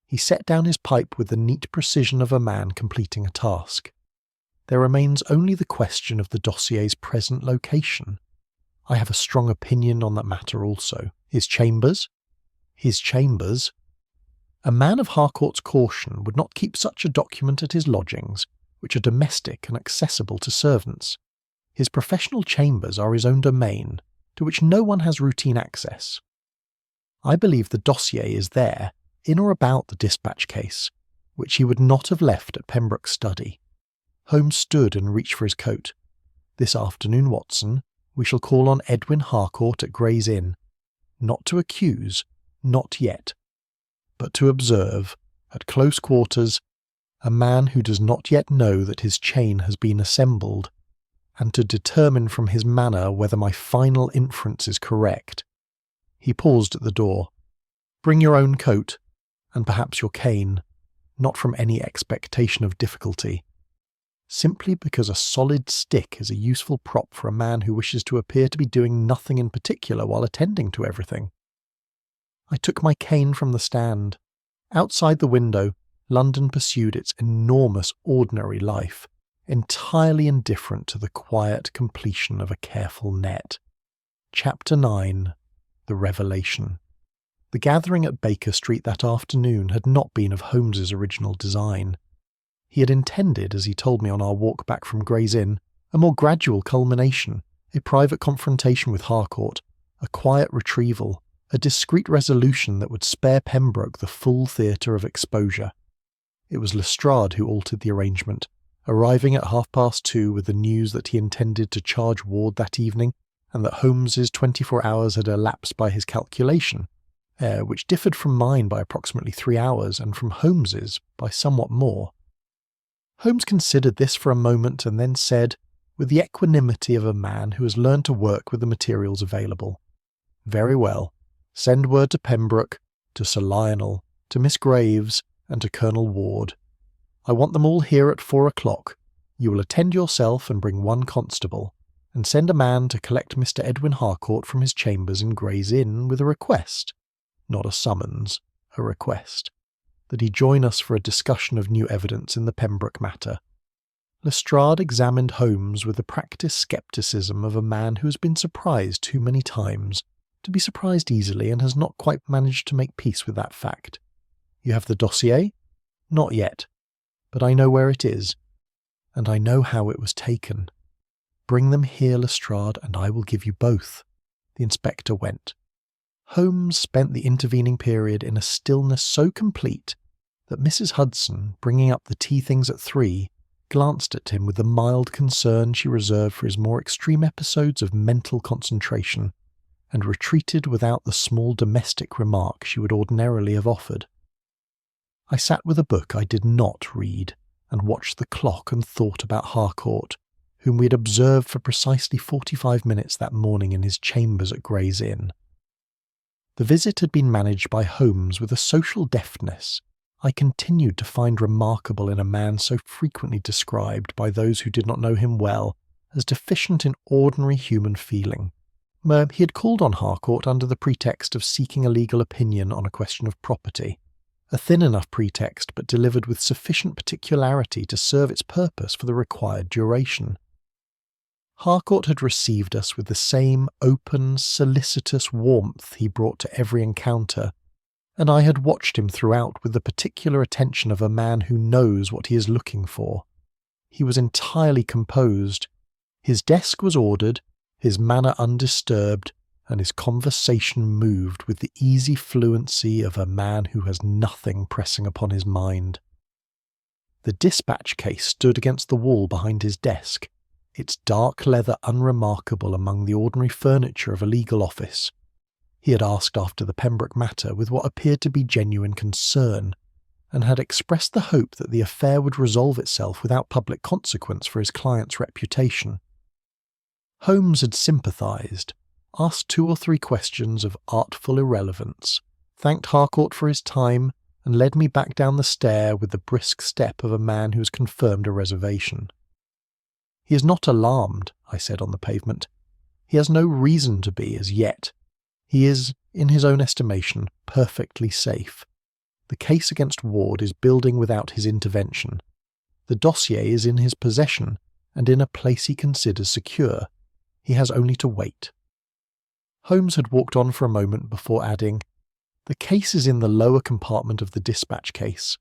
He set down his pipe with the neat precision of a man completing a task. There remains only the question of the dossier's present location. I have a strong opinion on that matter also. His chambers? His chambers? A man of Harcourt's caution would not keep such a document at his lodgings, which are domestic and accessible to servants. His professional chambers are his own domain, to which no one has routine access. I believe the dossier is there, in or about the dispatch case, which he would not have left at Pembroke's study. Holmes stood and reached for his coat. This afternoon, Watson, we shall call on Edwin Harcourt at Gray's Inn, not to accuse, not yet, but to observe, at close quarters, a man who does not yet know that his chain has been assembled, and to determine from his manner whether my final inference is correct. He paused at the door. Bring your own coat, and perhaps your cane, not from any expectation of difficulty, simply because a solid stick is a useful prop for a man who wishes to appear to be doing nothing in particular while attending to everything. I took my cane from the stand. Outside the window, London pursued its enormous ordinary life, entirely indifferent to the quiet completion of a careful net. Chapter 9. The Revelation. The gathering at Baker Street that afternoon had not been of Holmes's original design. He had intended, as he told me on our walk back from Gray's Inn, a more gradual culmination, a private confrontation with Harcourt, a quiet retrieval, a discreet resolution that would spare Pembroke the full theatre of exposure. It was Lestrade who altered the arrangement, arriving at 2:30 with the news that he intended to charge Ward that evening, and that Holmes's 24 hours had elapsed by his calculation, which differed from mine by approximately 3 hours, and from Holmes's by somewhat more. Holmes considered this for a moment and then said, with the equanimity of a man who has learned to work with the materials available, "Very well. Send word to Pembroke, to Sir Lionel, to Miss Graves, and to Colonel Ward. I want them all here at 4 o'clock. You will attend yourself and bring one constable, and send a man to collect Mr. Edwin Harcourt from his chambers in Gray's Inn with a request, not a summons, a request, that he join us for a discussion of new evidence in the Pembroke matter." Lestrade examined Holmes with the practised scepticism of a man who has been surprised too many times to be surprised easily and has not quite managed to make peace with that fact. "You have the dossier?" "Not yet. But I know where it is, and I know how it was taken. Bring them here, Lestrade, and I will give you both." The inspector went. Holmes spent the intervening period in a stillness so complete that Mrs. Hudson, bringing up the tea things at 3, glanced at him with the mild concern she reserved for his more extreme episodes of mental concentration, and retreated without the small domestic remark she would ordinarily have offered. I sat with a book I did not read, and watched the clock and thought about Harcourt, whom we had observed for precisely 45 minutes that morning in his chambers at Gray's Inn. The visit had been managed by Holmes with a social deftness I continued to find remarkable in a man so frequently described by those who did not know him well as deficient in ordinary human feeling. He had called on Harcourt under the pretext of seeking a legal opinion on a question of property, a thin enough pretext but delivered with sufficient particularity to serve its purpose for the required duration. Harcourt had received us with the same open, solicitous warmth he brought to every encounter, and I had watched him throughout with the particular attention of a man who knows what he is looking for. He was entirely composed. His desk was ordered, his manner undisturbed, and his conversation moved with the easy fluency of a man who has nothing pressing upon his mind. The dispatch case stood against the wall behind his desk, its dark leather unremarkable among the ordinary furniture of a legal office. He had asked after the Pembroke matter with what appeared to be genuine concern, and had expressed the hope that the affair would resolve itself without public consequence for his client's reputation. Holmes had sympathised, asked 2 or 3 questions of artful irrelevance, thanked Harcourt for his time, and led me back down the stair with the brisk step of a man who has confirmed a reservation. "He is not alarmed," I said on the pavement. He has no reason to be as yet. He is, in his own estimation, perfectly safe. The case against Ward is building without his intervention. The dossier is in his possession and in a place he considers secure. He has only to wait. Holmes had walked on for a moment before adding, "The case is in the lower compartment of the dispatch case."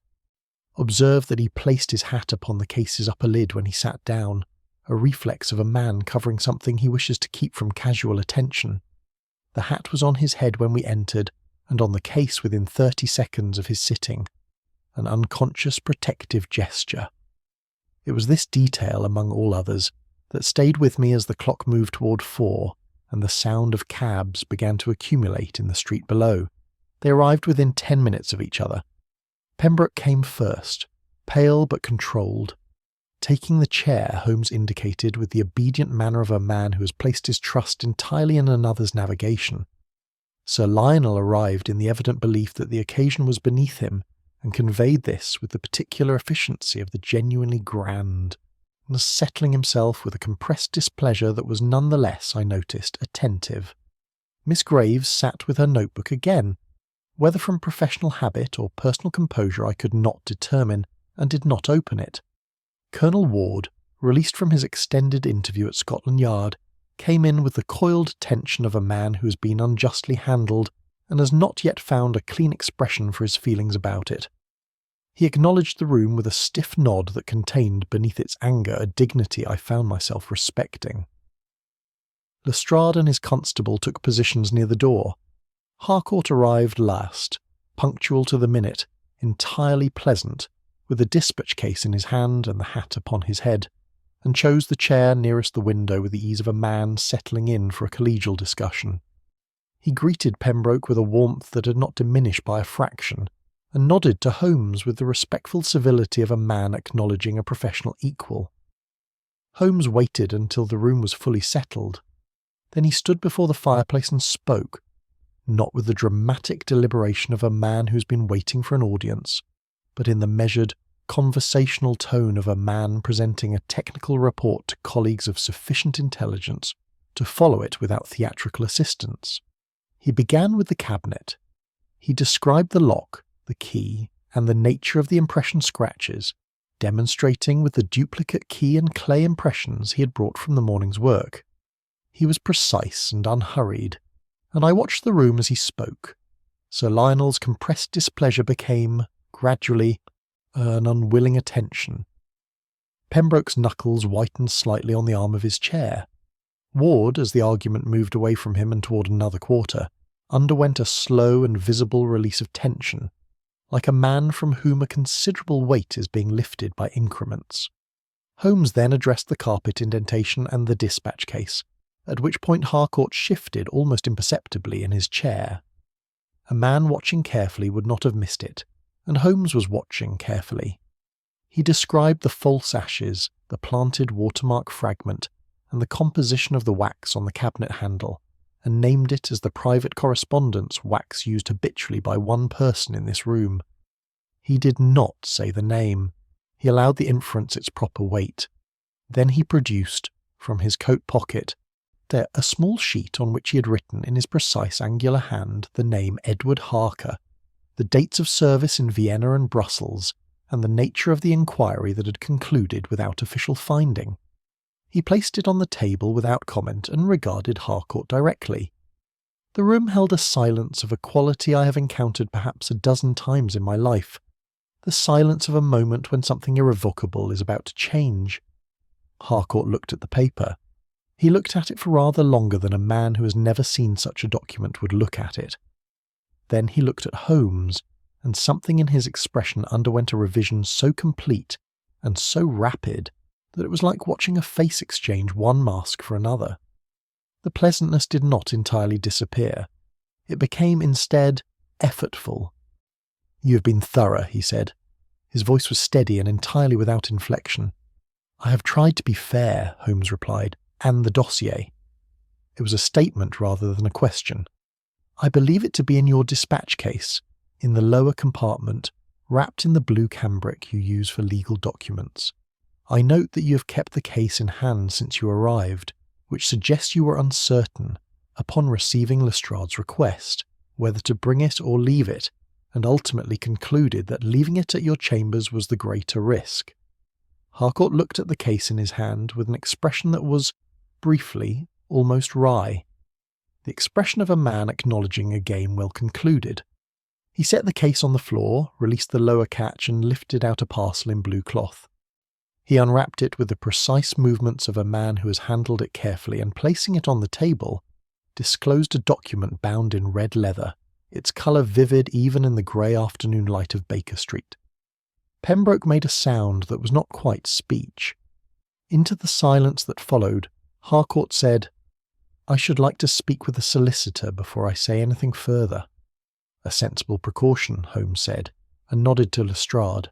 Observe that he placed his hat upon the case's upper lid when he sat down, a reflex of a man covering something he wishes to keep from casual attention. The hat was on his head when we entered, and on the case within 30 seconds of his sitting, an unconscious protective gesture. It was this detail, among all others, that stayed with me as the clock moved toward 4 and the sound of cabs began to accumulate in the street below. They arrived within 10 minutes of each other. Pembroke came first, pale but controlled. Taking the chair, Holmes indicated with the obedient manner of a man who has placed his trust entirely in another's navigation. Sir Lionel arrived in the evident belief that the occasion was beneath him, and conveyed this with the particular efficiency of the genuinely grand, and settling himself with a compressed displeasure that was none the less, I noticed, attentive. Miss Graves sat with her notebook again. Whether from professional habit or personal composure I could not determine, and did not open it. Colonel Ward, released from his extended interview at Scotland Yard, came in with the coiled tension of a man who has been unjustly handled and has not yet found a clean expression for his feelings about it. He acknowledged the room with a stiff nod that contained beneath its anger a dignity I found myself respecting. Lestrade and his constable took positions near the door. Harcourt arrived last, punctual to the minute, entirely pleasant, with the dispatch case in his hand and the hat upon his head, and chose the chair nearest the window with the ease of a man settling in for a collegial discussion. He greeted Pembroke with a warmth that had not diminished by a fraction, and nodded to Holmes with the respectful civility of a man acknowledging a professional equal. Holmes waited until the room was fully settled. Then he stood before the fireplace and spoke, not with the dramatic deliberation of a man who's been waiting for an audience, but in the measured, conversational tone of a man presenting a technical report to colleagues of sufficient intelligence to follow it without theatrical assistance. He began with the cabinet. He described the lock, the key, and the nature of the impression scratches, demonstrating with the duplicate key and clay impressions he had brought from the morning's work. He was precise and unhurried, and I watched the room as he spoke. Sir Lionel's compressed displeasure became, gradually, an unwilling attention. Pembroke's knuckles whitened slightly on the arm of his chair. Ward, as the argument moved away from him and toward another quarter, underwent a slow and visible release of tension, like a man from whom a considerable weight is being lifted by increments. Holmes then addressed the carpet indentation and the dispatch case, at which point Harcourt shifted almost imperceptibly in his chair. A man watching carefully would not have missed it, and Holmes was watching carefully. He described the false ashes, the planted watermark fragment, and the composition of the wax on the cabinet handle, and named it as the private correspondence wax used habitually by one person in this room. He did not say the name. He allowed the inference its proper weight. Then he produced, from his coat pocket, a small sheet on which he had written in his precise angular hand the name Edward Harker, the dates of service in Vienna and Brussels, and the nature of the inquiry that had concluded without official finding. He placed it on the table without comment and regarded Harcourt directly. The room held a silence of a quality I have encountered perhaps a dozen times in my life, the silence of a moment when something irrevocable is about to change. Harcourt looked at the paper. He looked at it for rather longer than a man who has never seen such a document would look at it. Then he looked at Holmes, and something in his expression underwent a revision so complete and so rapid that it was like watching a face exchange one mask for another. The pleasantness did not entirely disappear. It became instead effortful. "You have been thorough," he said. His voice was steady and entirely without inflection. "I have tried to be fair," Holmes replied, "and the dossier." It was a statement rather than a question. "I believe it to be in your dispatch case, in the lower compartment, wrapped in the blue cambric you use for legal documents. I note that you have kept the case in hand since you arrived, which suggests you were uncertain, upon receiving Lestrade's request, whether to bring it or leave it, and ultimately concluded that leaving it at your chambers was the greater risk. Harcourt looked at the case in his hand with an expression that was, briefly, almost wry. The expression of a man acknowledging a game well concluded. He set the case on the floor, released the lower catch, and lifted out a parcel in blue cloth. He unwrapped it with the precise movements of a man who has handled it carefully, and placing it on the table, disclosed a document bound in red leather, its colour vivid even in the grey afternoon light of Baker Street. Pembroke made a sound that was not quite speech. Into the silence that followed, Harcourt said, "I should like to speak with a solicitor before I say anything further." "A sensible precaution," Holmes said, and nodded to Lestrade.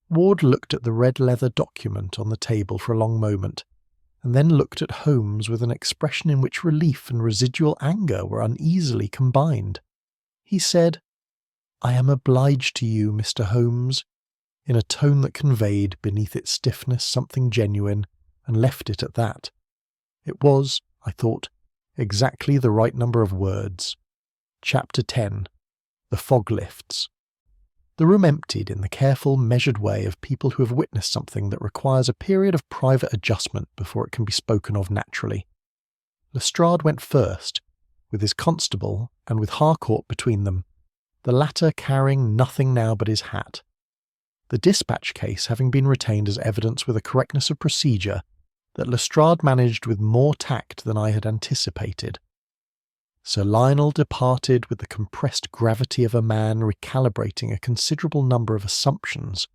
Ward looked at the red leather document on the table for a long moment, and then looked at Holmes with an expression in which relief and residual anger were uneasily combined. He said, "I am obliged to you, Mr. Holmes," in a tone that conveyed beneath its stiffness something genuine, and left it at that. It was, I thought, exactly the right number of words. Chapter 10. The Fog Lifts. The room emptied in the careful, measured way of people who have witnessed something that requires a period of private adjustment before it can be spoken of naturally. Lestrade went first, with his constable and with Harcourt between them, the latter carrying nothing now but his hat. The dispatch case having been retained as evidence with a correctness of procedure that Lestrade managed with more tact than I had anticipated. Sir Lionel departed with the compressed gravity of a man recalibrating a considerable number of assumptions,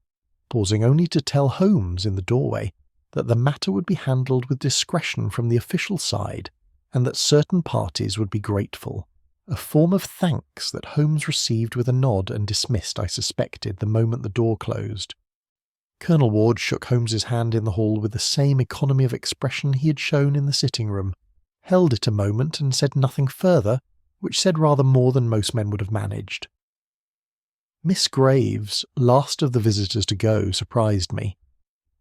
pausing only to tell Holmes in the doorway that the matter would be handled with discretion from the official side, and that certain parties would be grateful, a form of thanks that Holmes received with a nod and dismissed, I suspected, the moment the door closed. Colonel Ward shook Holmes's hand in the hall with the same economy of expression he had shown in the sitting-room, held it a moment and said nothing further, which said rather more than most men would have managed. Miss Graves, last of the visitors to go, surprised me.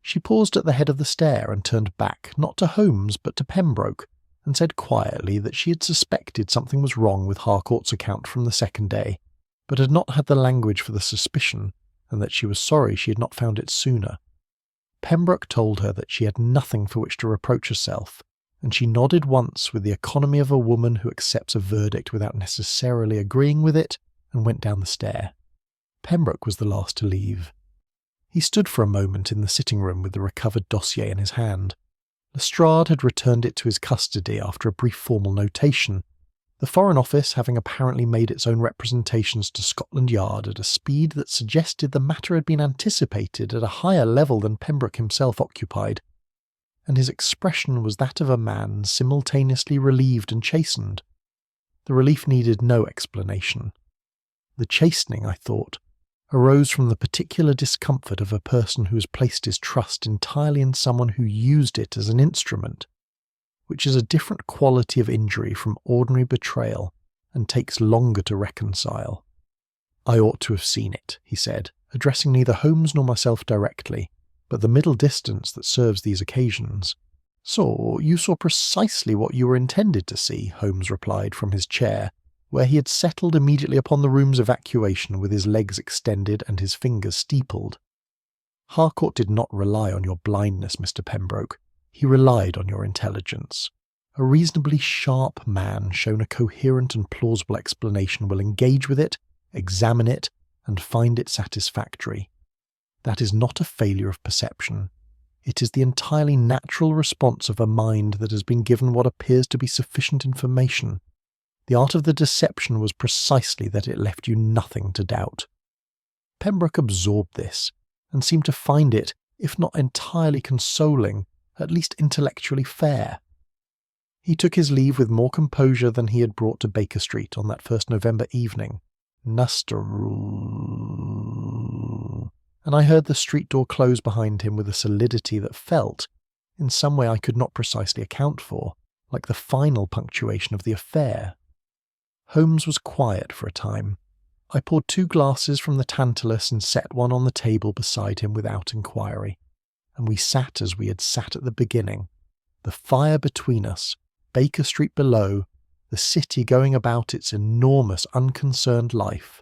She paused at the head of the stair and turned back, not to Holmes but to Pembroke, and said quietly that she had suspected something was wrong with Harcourt's account from the second day, but had not had the language for the suspicion, and that she was sorry she had not found it sooner. Pembroke told her that she had nothing for which to reproach herself, and she nodded once with the economy of a woman who accepts a verdict without necessarily agreeing with it, and went down the stair. Pembroke was the last to leave. He stood for a moment in the sitting-room with the recovered dossier in his hand. Lestrade had returned it to his custody after a brief formal notation, the Foreign Office having apparently made its own representations to Scotland Yard at a speed that suggested the matter had been anticipated at a higher level than Pembroke himself occupied, and his expression was that of a man simultaneously relieved and chastened. The relief needed no explanation. The chastening, I thought, arose from the particular discomfort of a person who has placed his trust entirely in someone who used it as an instrument, which is a different quality of injury from ordinary betrayal and takes longer to reconcile. "I ought to have seen it," he said, addressing neither Holmes nor myself directly, but the middle distance that serves these occasions. "So, you saw precisely what you were intended to see," Holmes replied from his chair, where he had settled immediately upon the room's evacuation with his legs extended and his fingers steepled. "Harcourt did not rely on your blindness, Mr. Pembroke. He relied on your intelligence. A reasonably sharp man shown a coherent and plausible explanation will engage with it, examine it, and find it satisfactory. That is not a failure of perception. It is the entirely natural response of a mind that has been given what appears to be sufficient information. The art of the deception was precisely that it left you nothing to doubt." Pembroke absorbed this, and seemed to find it, if not entirely consoling, at least intellectually fair. He took his leave with more composure than he had brought to Baker Street on that first November evening. Nuster, and I heard the street door close behind him with a solidity that felt, in some way I could not precisely account for, like the final punctuation of the affair. Holmes was quiet for a time. I poured 2 glasses from the Tantalus and set one on the table beside him without inquiry, and we sat as we had sat at the beginning, The fire between us, Baker Street below, the city going about its enormous, unconcerned life.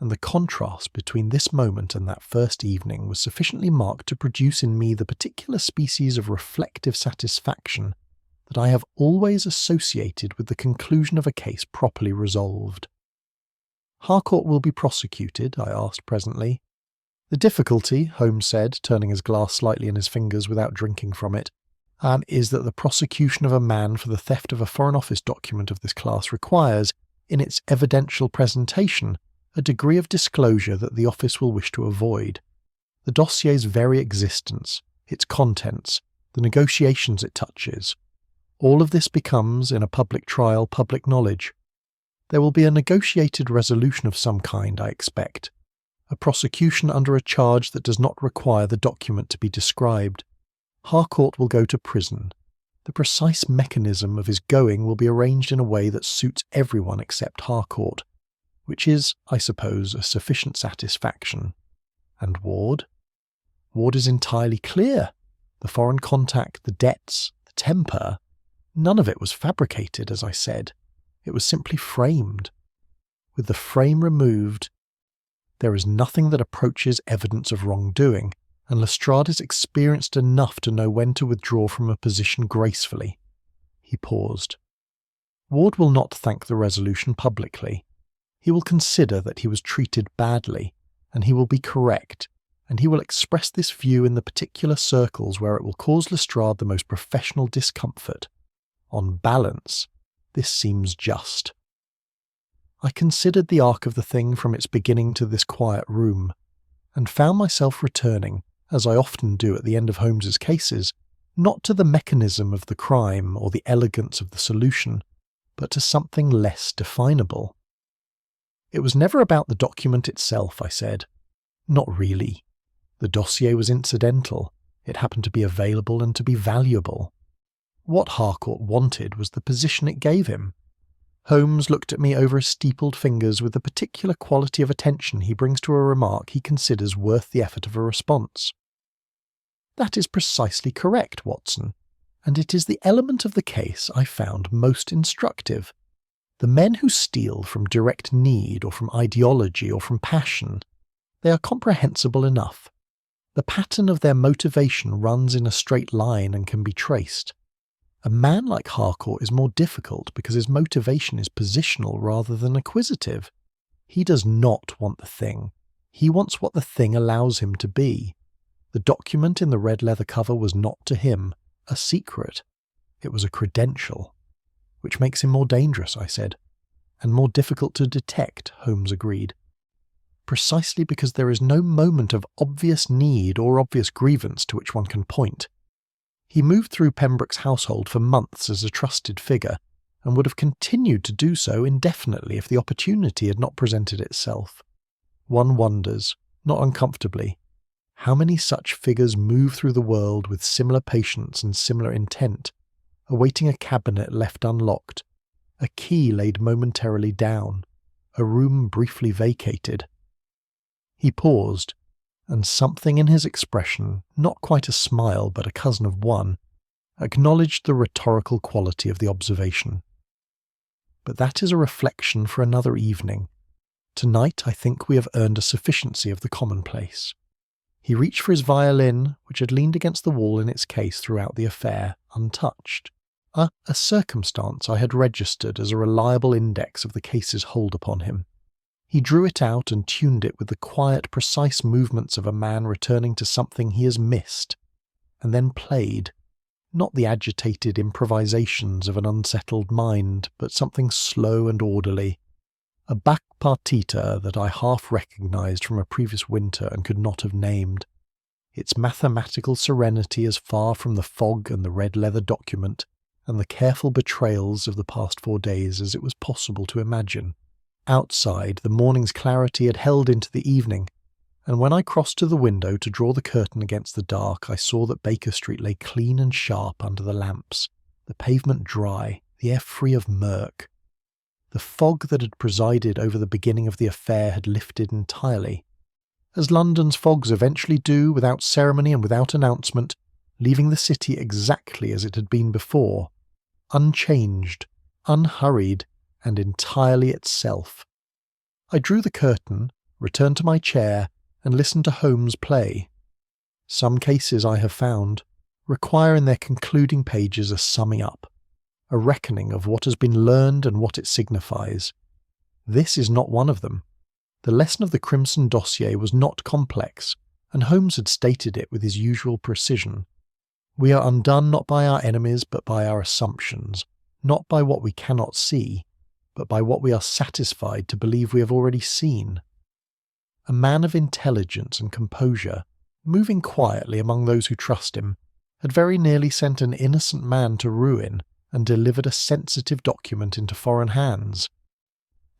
And the contrast between this moment and that first evening was sufficiently marked to produce in me the particular species of reflective satisfaction that I have always associated with the conclusion of a case properly resolved. "Harcourt will be prosecuted?" I asked presently. "The difficulty," Holmes said, turning his glass slightly in his fingers without drinking from it, "is that the prosecution of a man for the theft of a Foreign Office document of this class requires, in its evidential presentation, a degree of disclosure that the office will wish to avoid. The dossier's very existence, its contents, the negotiations it touches, all of this becomes, in a public trial, public knowledge. There will be a negotiated resolution of some kind, I expect, a prosecution under a charge that does not require the document to be described. Harcourt will go to prison. The precise mechanism of his going will be arranged in a way that suits everyone except Harcourt, which is, I suppose, a sufficient satisfaction. And Ward? Ward is entirely clear. The foreign contact, the debts, the temper, none of it was fabricated, as I said. It was simply framed. With the frame removed, there is nothing that approaches evidence of wrongdoing, and Lestrade is experienced enough to know when to withdraw from a position gracefully." He paused. "Ward will not thank the resolution publicly. He will consider that he was treated badly, and he will be correct, and he will express this view in the particular circles where it will cause Lestrade the most professional discomfort. On balance, this seems just." I considered the arc of the thing from its beginning to this quiet room, and found myself returning, as I often do at the end of Holmes's cases, not to the mechanism of the crime or the elegance of the solution, but to something less definable. "It was never about the document itself," I said. "Not really. The dossier was incidental. It happened to be available and to be valuable. What Harcourt wanted was the position it gave him." Holmes looked at me over his steepled fingers with the particular quality of attention he brings to a remark he considers worth the effort of a response. "That is precisely correct, Watson, and it is the element of the case I found most instructive. The men who steal from direct need or from ideology or from passion, they are comprehensible enough. The pattern of their motivation runs in a straight line and can be traced. A man like Harcourt is more difficult because his motivation is positional rather than acquisitive. He does not want the thing. He wants what the thing allows him to be. The document in the red leather cover was not to him a secret. It was a credential. Which makes him more dangerous, I said. And more difficult to detect, Holmes agreed. Precisely because there is no moment of obvious need or obvious grievance to which one can point. He moved through Pembroke's household for months as a trusted figure, and would have continued to do so indefinitely if the opportunity had not presented itself. One wonders, not uncomfortably, how many such figures move through the world with similar patience and similar intent, awaiting a cabinet left unlocked, a key laid momentarily down, a room briefly vacated. He paused, and something in his expression, not quite a smile but a cousin of one, acknowledged the rhetorical quality of the observation. But that is a reflection for another evening. Tonight I think we have earned a sufficiency of the commonplace. He reached for his violin, which had leaned against the wall in its case throughout the affair, untouched. A circumstance I had registered as a reliable index of the case's hold upon him. He drew it out and tuned it with the quiet, precise movements of a man returning to something he has missed, and then played, not the agitated improvisations of an unsettled mind, but something slow and orderly, a Bach partita that I half recognized from a previous winter and could not have named, its mathematical serenity as far from the fog and the red leather document and the careful betrayals of the past 4 days as it was possible to imagine. Outside, the morning's clarity had held into the evening, and when I crossed to the window to draw the curtain against the dark, I saw that Baker Street lay clean and sharp under the lamps, the pavement dry, the air free of murk. The fog that had presided over the beginning of the affair had lifted entirely. As London's fogs eventually do, without ceremony and without announcement, leaving the city exactly as it had been before, unchanged, unhurried, and entirely itself. I drew the curtain, returned to my chair, and listened to Holmes play. Some cases, I have found, require in their concluding pages a summing up, a reckoning of what has been learned and what it signifies. This is not one of them. The lesson of the Crimson Dossier was not complex, and Holmes had stated it with his usual precision. We are undone not by our enemies but by our assumptions, not by what we cannot see, but by what we are satisfied to believe we have already seen. A man of intelligence and composure, moving quietly among those who trust him, had very nearly sent an innocent man to ruin and delivered a sensitive document into foreign hands.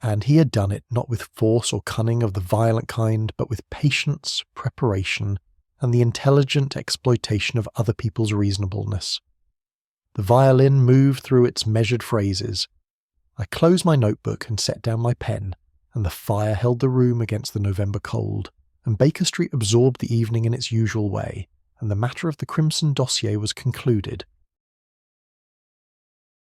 And he had done it not with force or cunning of the violent kind, but with patience, preparation, and the intelligent exploitation of other people's reasonableness. The violin moved through its measured phrases. I closed my notebook and set down my pen, and the fire held the room against the November cold, and Baker Street absorbed the evening in its usual way, and the matter of the Crimson Dossier was concluded,